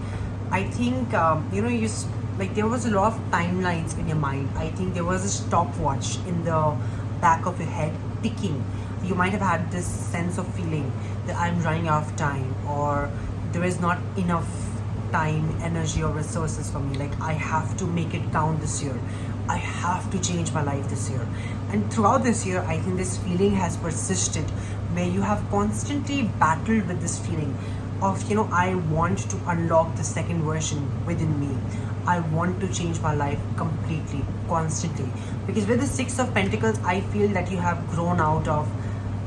I think there was a lot of timelines in your mind. I think there was a stopwatch in the back of your head ticking. You might have had this sense of feeling that I'm running out of time, or there is not enough time, energy, or resources for me. Like, I have to make it count this year. I have to change my life this year. And throughout this year, I think this feeling has persisted, where you have constantly battled with this feeling of, I want to unlock the second version within me. I want to change my life completely, constantly. Because with the 6 of Pentacles, I feel that you have grown out of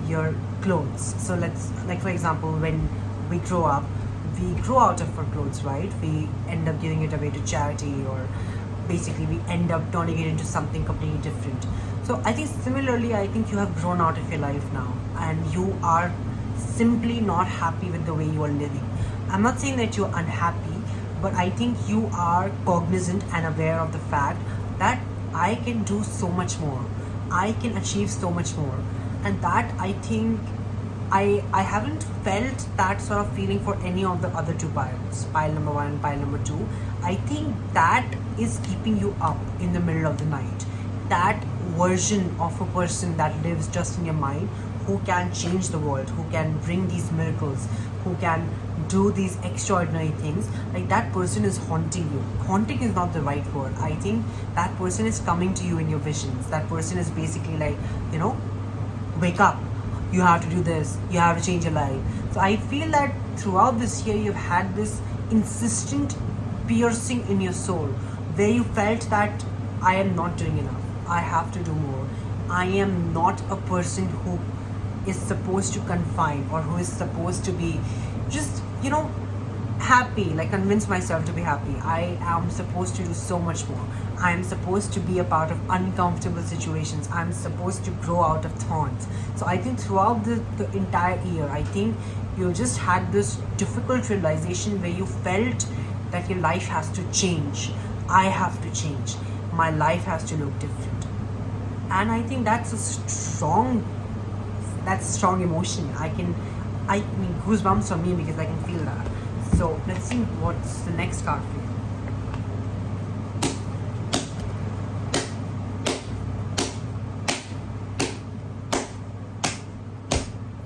your clothes. So for example, when we grow up, we grow out of our clothes, right? We end up giving it away to charity, or basically we end up turning it into something completely different. So I think similarly, I think you have grown out of your life now, and you are simply not happy with the way you are living. I'm not saying that you're unhappy, but I think you are cognizant and aware of the fact that I can do so much more. I can achieve so much more. And that, I think, I haven't felt that sort of feeling for any of the other 2 piles, pile number 1 and pile number 2. I think that is keeping you up in the middle of the night. That version of a person that lives just in your mind, who can change the world, who can bring these miracles, who can do these extraordinary things, like that person is haunting you. Haunting is not the right word. I think that person is coming to you in your visions. That person is basically like, wake up. You have to do this. You have to change your life. So I feel that throughout this year, you've had this insistent piercing in your soul, where you felt that I am not doing enough. I have to do more. I am not a person who is supposed to confine, or who is supposed to be just, happy, like convince myself to be happy. I am supposed to do so much more. I am supposed to be a part of uncomfortable situations. I'm supposed to grow out of thorns. So I think throughout the entire year, I think you just had this difficult realization where you felt that your life has to change. I have to change. My life has to look different. And I think that's strong emotion. I mean, goosebumps for me because I can feel that. So let's see what's the next card for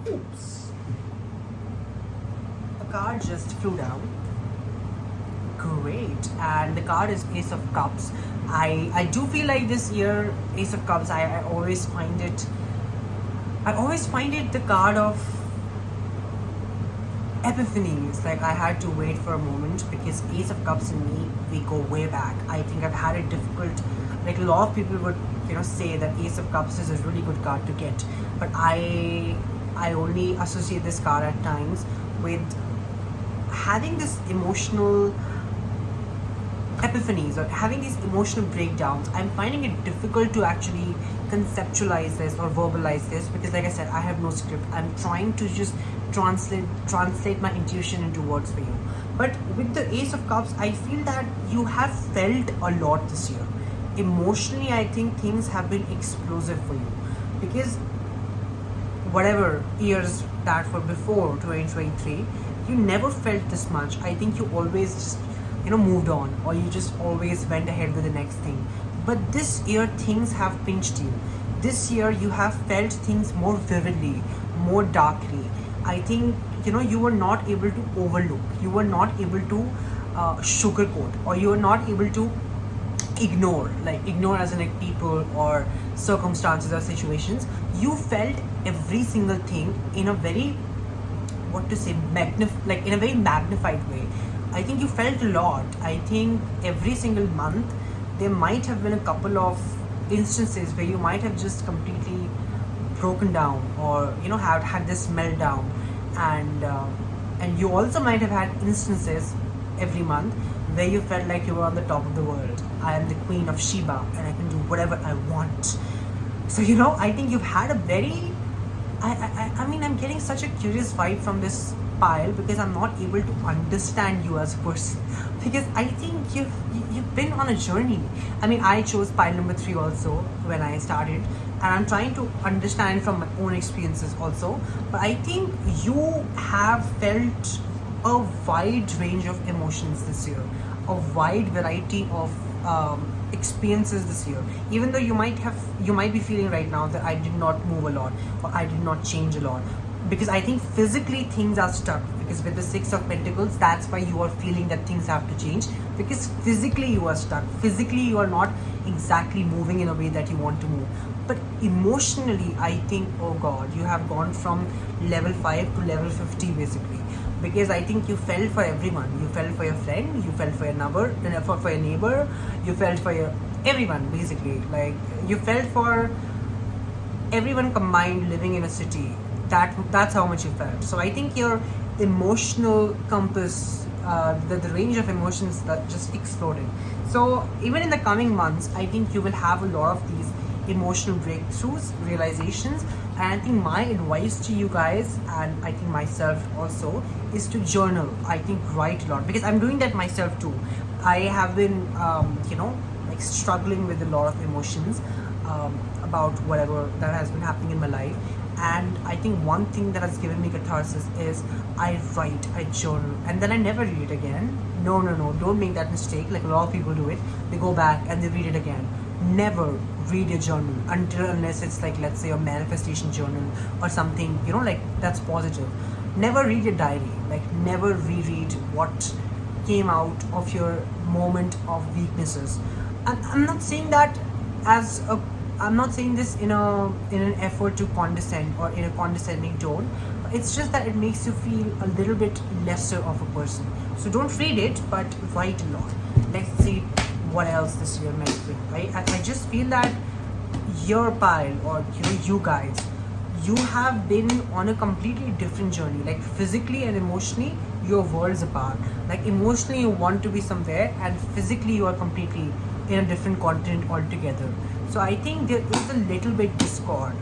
you. Oops. A card just flew down. Great. And the card is Ace of Cups. I do feel like this year, Ace of Cups, I always find it the card of epiphanies. Like, I had to wait for a moment because Ace of Cups and me, we go way back. I think I've had it difficult. Like, a lot of people would say that Ace of Cups is a really good card to get, but I only associate this card at times with having this emotional epiphanies or having these emotional breakdowns. I'm finding it difficult to actually conceptualize this or verbalize this because, like I said, I have no script. I'm trying to just translate my intuition into words for you. But with the Ace of Cups, I feel that you have felt a lot this year. Emotionally, I think things have been explosive for you because whatever years that were before 2023, you never felt this much. I think you always just moved on, or you just always went ahead with the next thing. But this year things have pinched you. This year you have felt things more vividly, more darkly. I think you were not able to overlook, you were not able to sugarcoat, or you were not able to ignore as in like people or circumstances or situations. You felt every single thing in a very, in a very magnified way. I think you felt a lot. I think every single month there might have been a couple of instances where you might have just completely broken down, or have had this meltdown, and you also might have had instances every month where you felt like you were on the top of the world. I am the Queen of Sheba and I can do whatever I want. So I think you've had a very I mean, I'm getting such a curious vibe from this pile because I'm not able to understand you as a person, because I think you've been on a journey. I mean, I chose pile number 3 also when I started, and I'm trying to understand from my own experiences also. But I think you have felt a wide range of emotions this year, a wide variety of experiences this year. Even though you might be feeling right now that I did not move a lot or I did not change a lot, because I think physically things are stuck, because with the 6 of Pentacles, that's why you are feeling that things have to change, because physically you are stuck, physically you are not exactly moving in a way that you want to move. But emotionally, I think, oh god, you have gone from level 5 to level 50 basically, because I think you felt for everyone. You felt for your friend, you felt for your neighbor, you felt for your everyone basically. Like, you felt for everyone combined living in a city. That's how much you felt. So I think your emotional compass, the range of emotions that just exploded. So even in the coming months, I think you will have a lot of these emotional breakthroughs, realizations. And I think my advice to you guys, and I think myself also, is to journal. I think write a lot, because I'm doing that myself too. I have been like struggling with a lot of emotions about whatever that has been happening in my life. And I think one thing that has given me catharsis is I write, I journal, and then I never read it again. No, don't make that mistake. Like a lot of people do it. They go back and they read it again. Never read your journal unless it's like, let's say, a manifestation journal or something, like that's positive. Never read your diary. Like, never reread what came out of your moment of weaknesses. And I'm not saying that I'm not saying this in an effort to condescend or in a condescending tone. It's just that it makes you feel a little bit lesser of a person. So don't read it, but write a lot. Let's see what else this year meant for you. I just feel that your pile, or you guys, you have been on a completely different journey. Like, physically and emotionally, your worlds apart. Like emotionally you want to be somewhere, and physically you are completely in a different continent altogether. So I think there is a little bit discord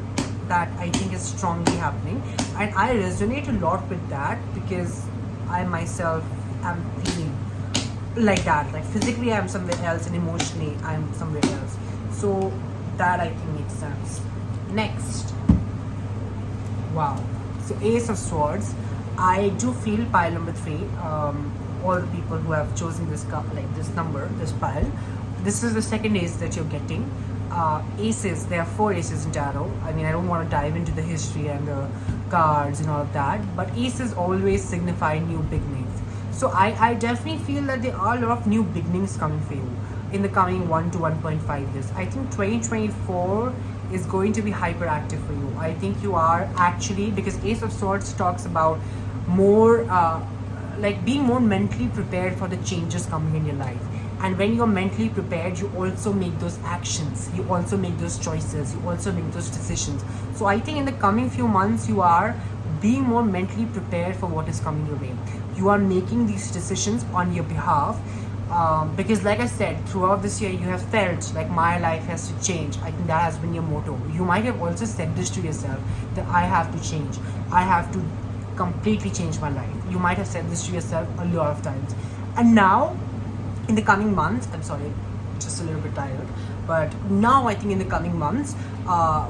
that I think is strongly happening, and I resonate a lot with that because I myself am feeling like that. Like physically I'm somewhere else, and emotionally I'm somewhere else. So that I think makes sense. Next, wow. So Ace of Swords. I do feel pile number 3. All the people who have chosen this like this number, this pile, this is the second ace that you're getting. Aces, there are 4 aces in tarot. I mean, I don't want to dive into the history and the cards and all of that, but aces always signify new beginnings. So I definitely feel that there are a lot of new beginnings coming for you in the coming 1 to 1.5 years. I think 2024 is going to be hyperactive for you. I think you are actually, because Ace of Swords talks about more like being more mentally prepared for the changes coming in your life. And when you're mentally prepared, you also make those actions, you also make those choices, you also make those decisions. So I think in the coming few months, you are being more mentally prepared for what is coming your way. You are making these decisions on your behalf. Because like I said, throughout this year you have felt like my life has to change. I think that has been your motto. You might have also said this to yourself, that I have to change, I have to completely change my life. You might have said this to yourself a lot of times. And now in the coming months, I'm sorry, just a little bit tired, but now I think in the coming months,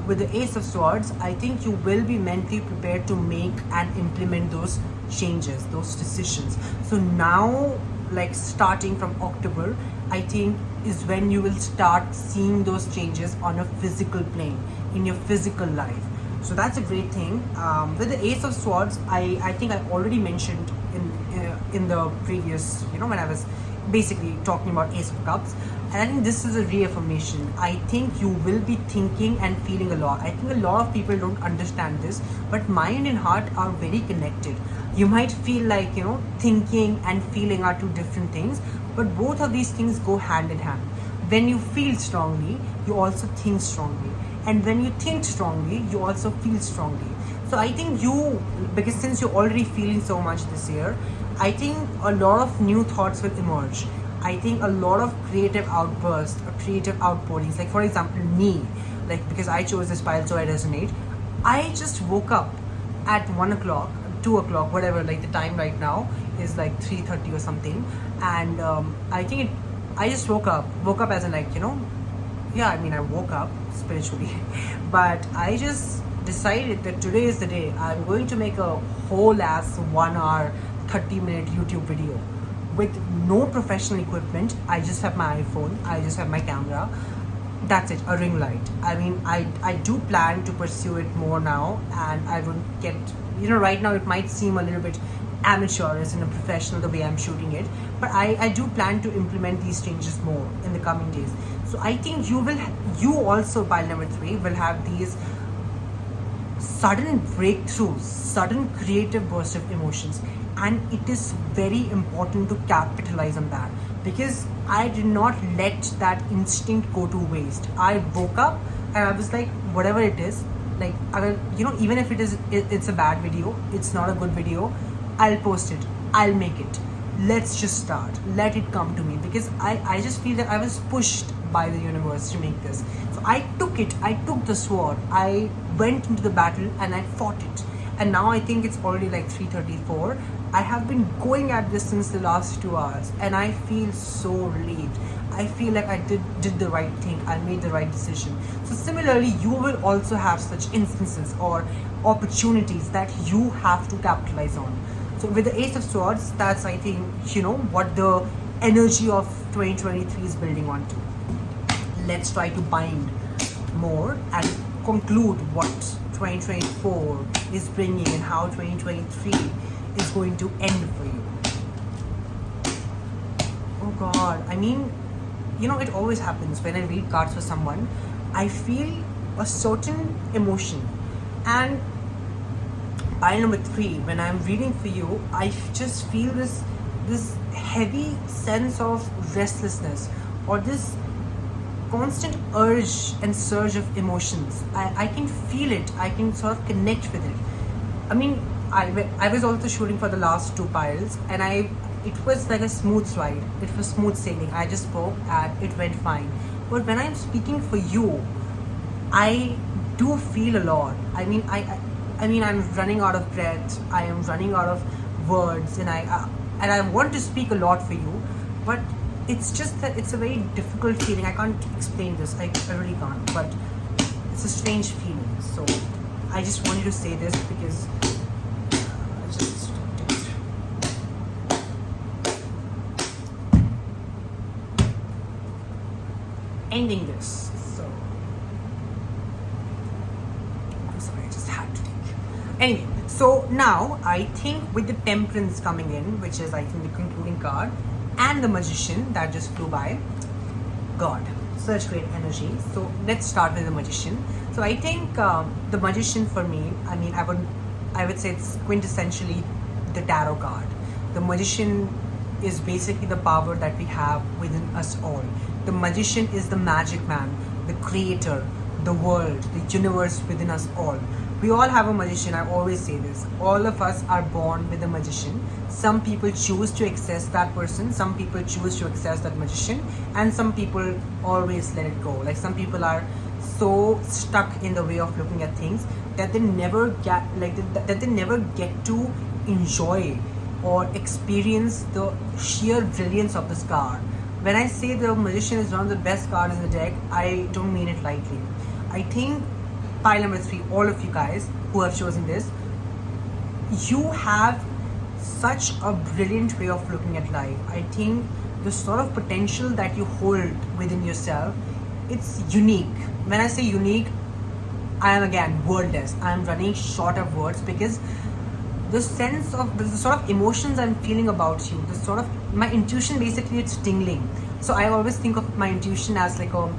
with the Ace of Swords, I think you will be mentally prepared to make and implement those changes, those decisions. So now, like starting from October, I think is when you will start seeing those changes on a physical plane, in your physical life. So that's a great thing. With the Ace of Swords, I think I already mentioned in the previous, when I was basically talking about Ace of Cups, and I think this is a reaffirmation. I think you will be thinking and feeling a lot. I think a lot of people don't understand this, but mind and heart are very connected. You might feel like thinking and feeling are two different things, but both of these things go hand in hand. When you feel strongly, you also think strongly, and when you think strongly, you also feel strongly. So I think because since you're already feeling so much this year, I think a lot of new thoughts will emerge. I think a lot of creative outbursts or creative outpourings, like for example me, like because I chose this pile so I resonate. I just woke up at 1 o'clock, 2 o'clock, whatever, like the time right now is like 3:30 or something, and I think I just woke up as in like yeah, I mean I woke up spiritually, but I just decided that today is the day. I'm going to make a whole ass 1 hour 30-minute YouTube video with no professional equipment. I just have my iPhone, I just have my camera, that's it, a ring light. I mean, I do plan to pursue it more now, and I would get, right now it might seem a little bit amateurish and professional the way I'm shooting it, but I do plan to implement these changes more in the coming days. So I think you also, pile number 3, will have these sudden breakthroughs, sudden creative bursts of emotions, and it is very important to capitalize on that, because I did not let that instinct go to waste. I woke up and I was like, whatever it is, like even if it's a bad video, it's not a good video, I'll post it, I'll make it, let's just start, let it come to me, because I just feel that I was pushed by the universe to make this. So I took the sword, I went into the battle and I fought it. And now I think it's already like 3:34. I have been going at this since the last 2 hours, and I feel so relieved. I feel like I did the right thing, I made the right decision. So similarly, you will also have such instances or opportunities that you have to capitalize on. So with the Ace of Swords, that's, I think, what the energy of 2023 is building onto. Let's try to bind more and conclude what 2024 is bringing and how 2023 is going to end for you. Oh God, I mean, it always happens when I read cards for someone. I feel a certain emotion, and pile number 3, when I'm reading for you, I just feel this heavy sense of restlessness, or this constant urge and surge of emotions. I can feel it, I can sort of connect with it. I mean, I was also shooting for the last two piles, and it was like a smooth ride. It was smooth sailing. I just spoke and it went fine. But when I'm speaking for you, I do feel a lot. I mean, I'm running out of breath. I am running out of words, and I want to speak a lot for you, but it's just that it's a very difficult feeling. I can't explain this. I really can't. But it's a strange feeling. So I just wanted to say this because I just ending this. So I'm sorry, I just had to take. Anyway, so now I think with the Temperance coming in, which is I think the concluding card, and the Magician that just flew by, God, such great energy. So let's start with the Magician. So I think the Magician for me, I would say it's quintessentially the tarot card. The Magician is basically the power that we have within us all. The Magician is the magic man, the creator, the world, the universe within us all. We all have a magician. I always say this. All of us are born with a magician. Some people choose to access that person. Some people choose to access that magician. And some people always let it go. Like some people are so stuck in the way of looking at things that they never get to enjoy or experience the sheer brilliance of this card. When I say the Magician is one of the best cards in the deck, I don't mean it lightly. I think pile number 3, all of you guys who have chosen this, you have such a brilliant way of looking at life. I think the sort of potential that you hold within yourself, it's unique. When I say unique, I am again wordless. I am running short of words because the sense of the sort of emotions I'm feeling about you, the sort of my intuition, basically it's tingling. So I always think of my intuition as like a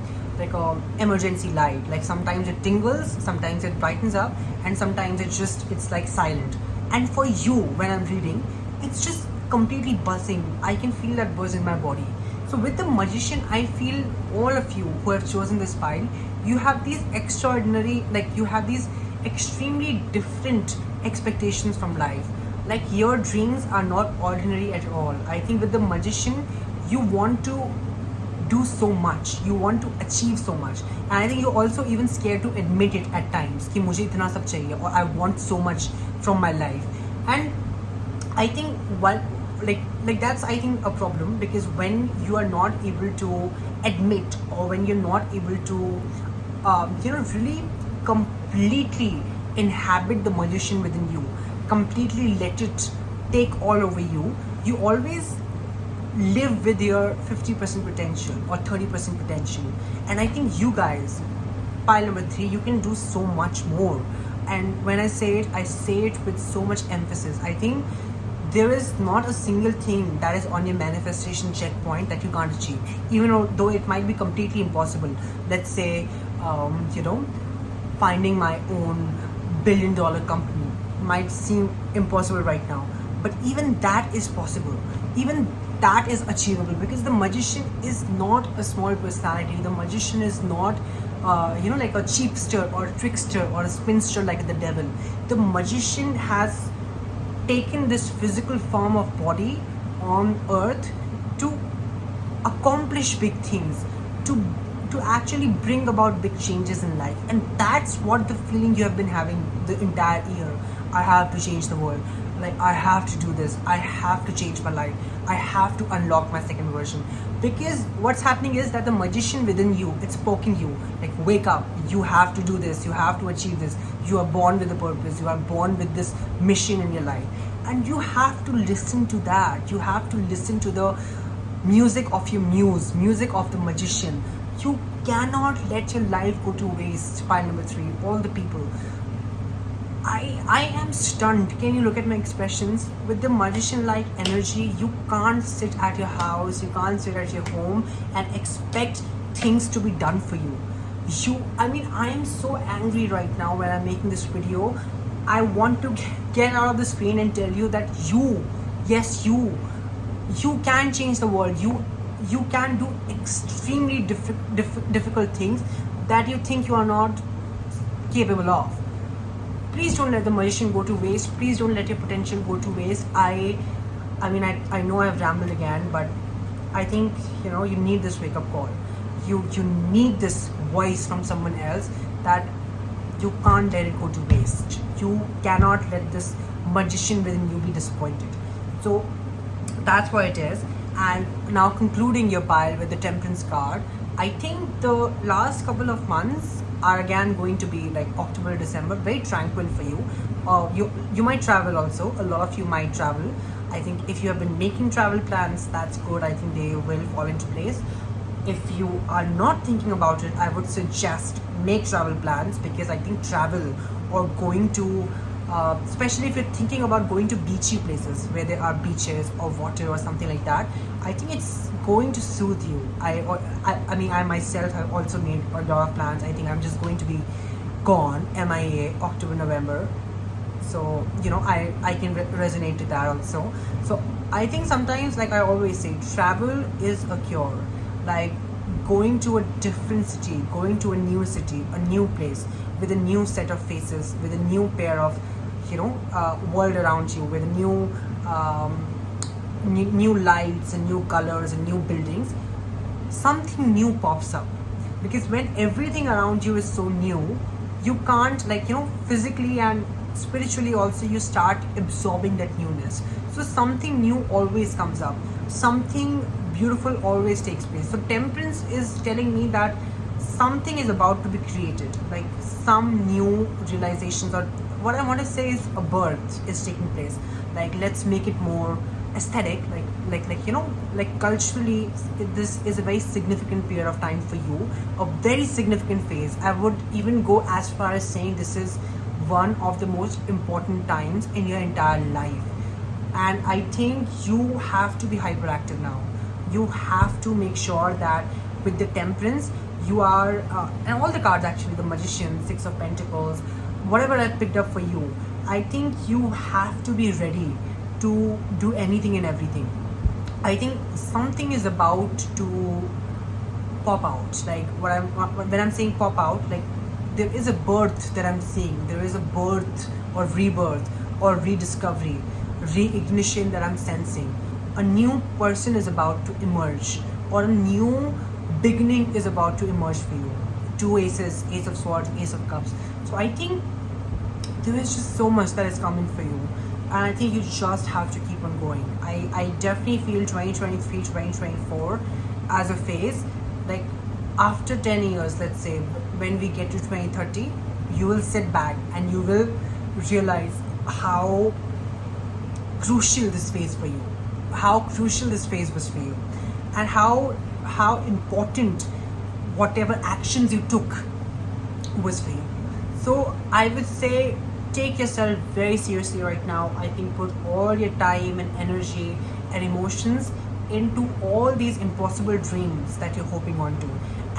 emergency light. Like sometimes it tingles, sometimes it brightens up, and sometimes it's like silent. And for you, when I'm reading, it's just completely buzzing. I can feel that buzz in my body. So with the Magician, I feel all of you who have chosen this pile, you have these extraordinary, you have these extremely different expectations from life. Like your dreams are not ordinary at all. I think with the Magician, you want to do so much, you want to achieve so much, and I think you're also even scared to admit it at times कि मुझे इतना सब चाहिए, or I want so much from my life. And I think that's I think a problem, because when you are not able to admit, or when you're not able to really completely inhabit the Magician within you, completely let it take all over you, you always live with your 50% potential or 30% potential. And I think you guys, pile number 3, you can do so much more. And when I say it with so much emphasis. I think there is not a single thing that is on your manifestation checkpoint that you can't achieve, even though it might be completely impossible. Let's say finding my own billion-dollar company might seem impossible right now, but even that is possible. Even that is achievable, because the Magician is not a small personality. The Magician is not like a cheapster or a trickster or a spinster like the devil. The Magician has taken this physical form of body on earth to accomplish big things, to actually bring about big changes in life. And that's what the feeling you have been having the entire year. I have to change the world. I have to do this. I have to change my life. I have to unlock my second version. Because what's happening is that the Magician within you, it's poking you. Wake up. You have to do this. You have to achieve this. You are born with a purpose. You are born with this mission in your life. And you have to listen to that. You have to listen to the music of your muse, music of the Magician. You cannot let your life go to waste. Pile number 3, all the people. I am stunned. Can you look at my expressions? With the Magician-like energy, you can't sit at your house, you can't sit at your home and expect things to be done for you. I am so angry right now when I'm making this video. I want to get out of the screen and tell you that you can change the world. You can do extremely difficult things that you think you are not capable of. please don't let the magician go to waste. Please don't let your potential go to waste. I know I've rambled again, but I think, you know, you need this wake up call. You need this voice from someone else that you can't let it go to waste. You cannot let this magician within you be disappointed. So that's what it is. And now concluding your pile with the Temperance card, I think the last couple of months are again going to be like October, December, very tranquil for you. You might travel also. A lot of you might travel. I think if you have been making travel plans, that's good. I think they will fall into place. If you are not thinking about it, I would suggest make travel plans, because I think travel or going to especially if you're thinking about going to beachy places where there are beaches or water or something like that, I think it's going to soothe you. I mean, I myself have also made a lot of plans. I think I'm just going to be gone, MIA, October, November. So, you know, I can resonate to that also. So I think sometimes, like I always say, travel is a cure. Like going to a different city, going to a new city, a new place, with a new set of faces, with a new pair of, you know, world around you, with new lights and new colors and new buildings, something new pops up. Because when everything around you is so new, you can't, like, you know, physically and spiritually also, you start absorbing that newness. So something new always comes up, something beautiful always takes place. So Temperance is telling me that something is about to be created, like some new realizations, or what I want to say is a birth is taking place. Like, let's make it more aesthetic, like you know, like culturally, this is a very significant period of time for you, a very significant phase. I would even go as far as saying this is one of the most important times in your entire life. And I think you have to be hyperactive now. You have to make sure that with the Temperance, you are, and all the cards actually, the Magician, Six of Pentacles, whatever I picked up for you, I think you have to be ready to do anything and everything. I think something is about to pop out. Like when I'm saying pop out, like there is a birth that I'm seeing. There is a birth or rebirth or rediscovery, reignition that I'm sensing. A new person is about to emerge, or a new beginning is about to emerge for you. Two aces, Ace of Swords, Ace of Cups. So I think there is just so much that is coming for you, and I think you just have to keep on going. I definitely feel 2023, 2024 as a phase. Like after 10 years, let's say, when we get to 2030, you will sit back and you will realize how crucial this phase for you, how crucial this phase was for you, and how important whatever actions you took was for you. So I would say take yourself very seriously right now. I think put all your time and energy and emotions into all these impossible dreams that you're hoping on to,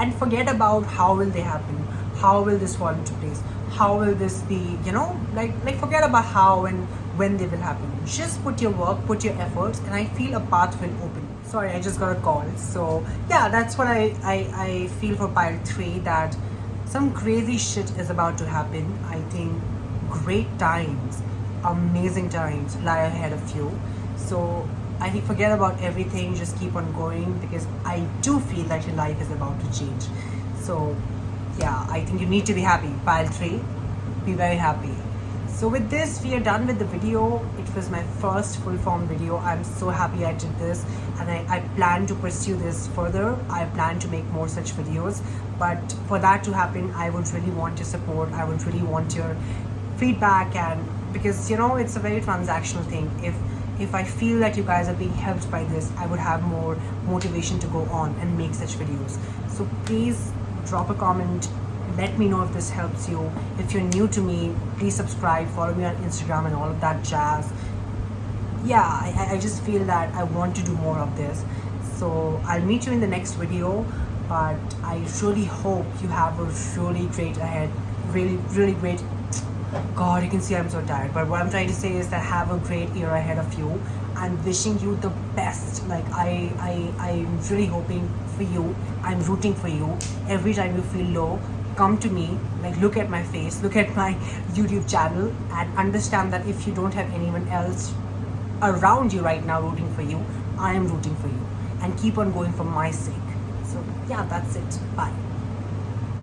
and forget about how will they happen, how will this fall into place, how will this be, you know, like forget about how and when they will happen. Just put your work, put your efforts, and I feel a path will open. Sorry, I just got a call. So yeah, that's what I feel for pile 3, that some crazy shit is about to happen. I think great times, amazing times lie ahead of you. So I think forget about everything, just keep on going, because I do feel that your life is about to change. So yeah, I think you need to be happy. Pile 3, be very happy. So with this, we are done with the video. It was my first full form video. I'm so happy I did this, and I plan to pursue this further. I plan to make more such videos, but for that to happen, I would really want your support. I would really want your feedback, and because, you know, it's a very transactional thing. If I feel that you guys are being helped by this, I would have more motivation to go on and make such videos. So please drop a comment. Let me know if this helps you. If you're new to me, please subscribe, follow me on Instagram and all of that jazz. Yeah, I just feel that I want to do more of this. So I'll meet you in the next video, but I really hope you have a really great ahead. Really, really great. God, you can see I'm so tired. But what I'm trying to say is that have a great year ahead of you. I'm wishing you the best. Like I'm really hoping for you. I'm rooting for you. Every time you feel low, come to me, like look at my face, look at my YouTube channel, and understand that if you don't have anyone else around you right now rooting for you, I am rooting for you, and keep on going for my sake. So yeah, that's it. Bye.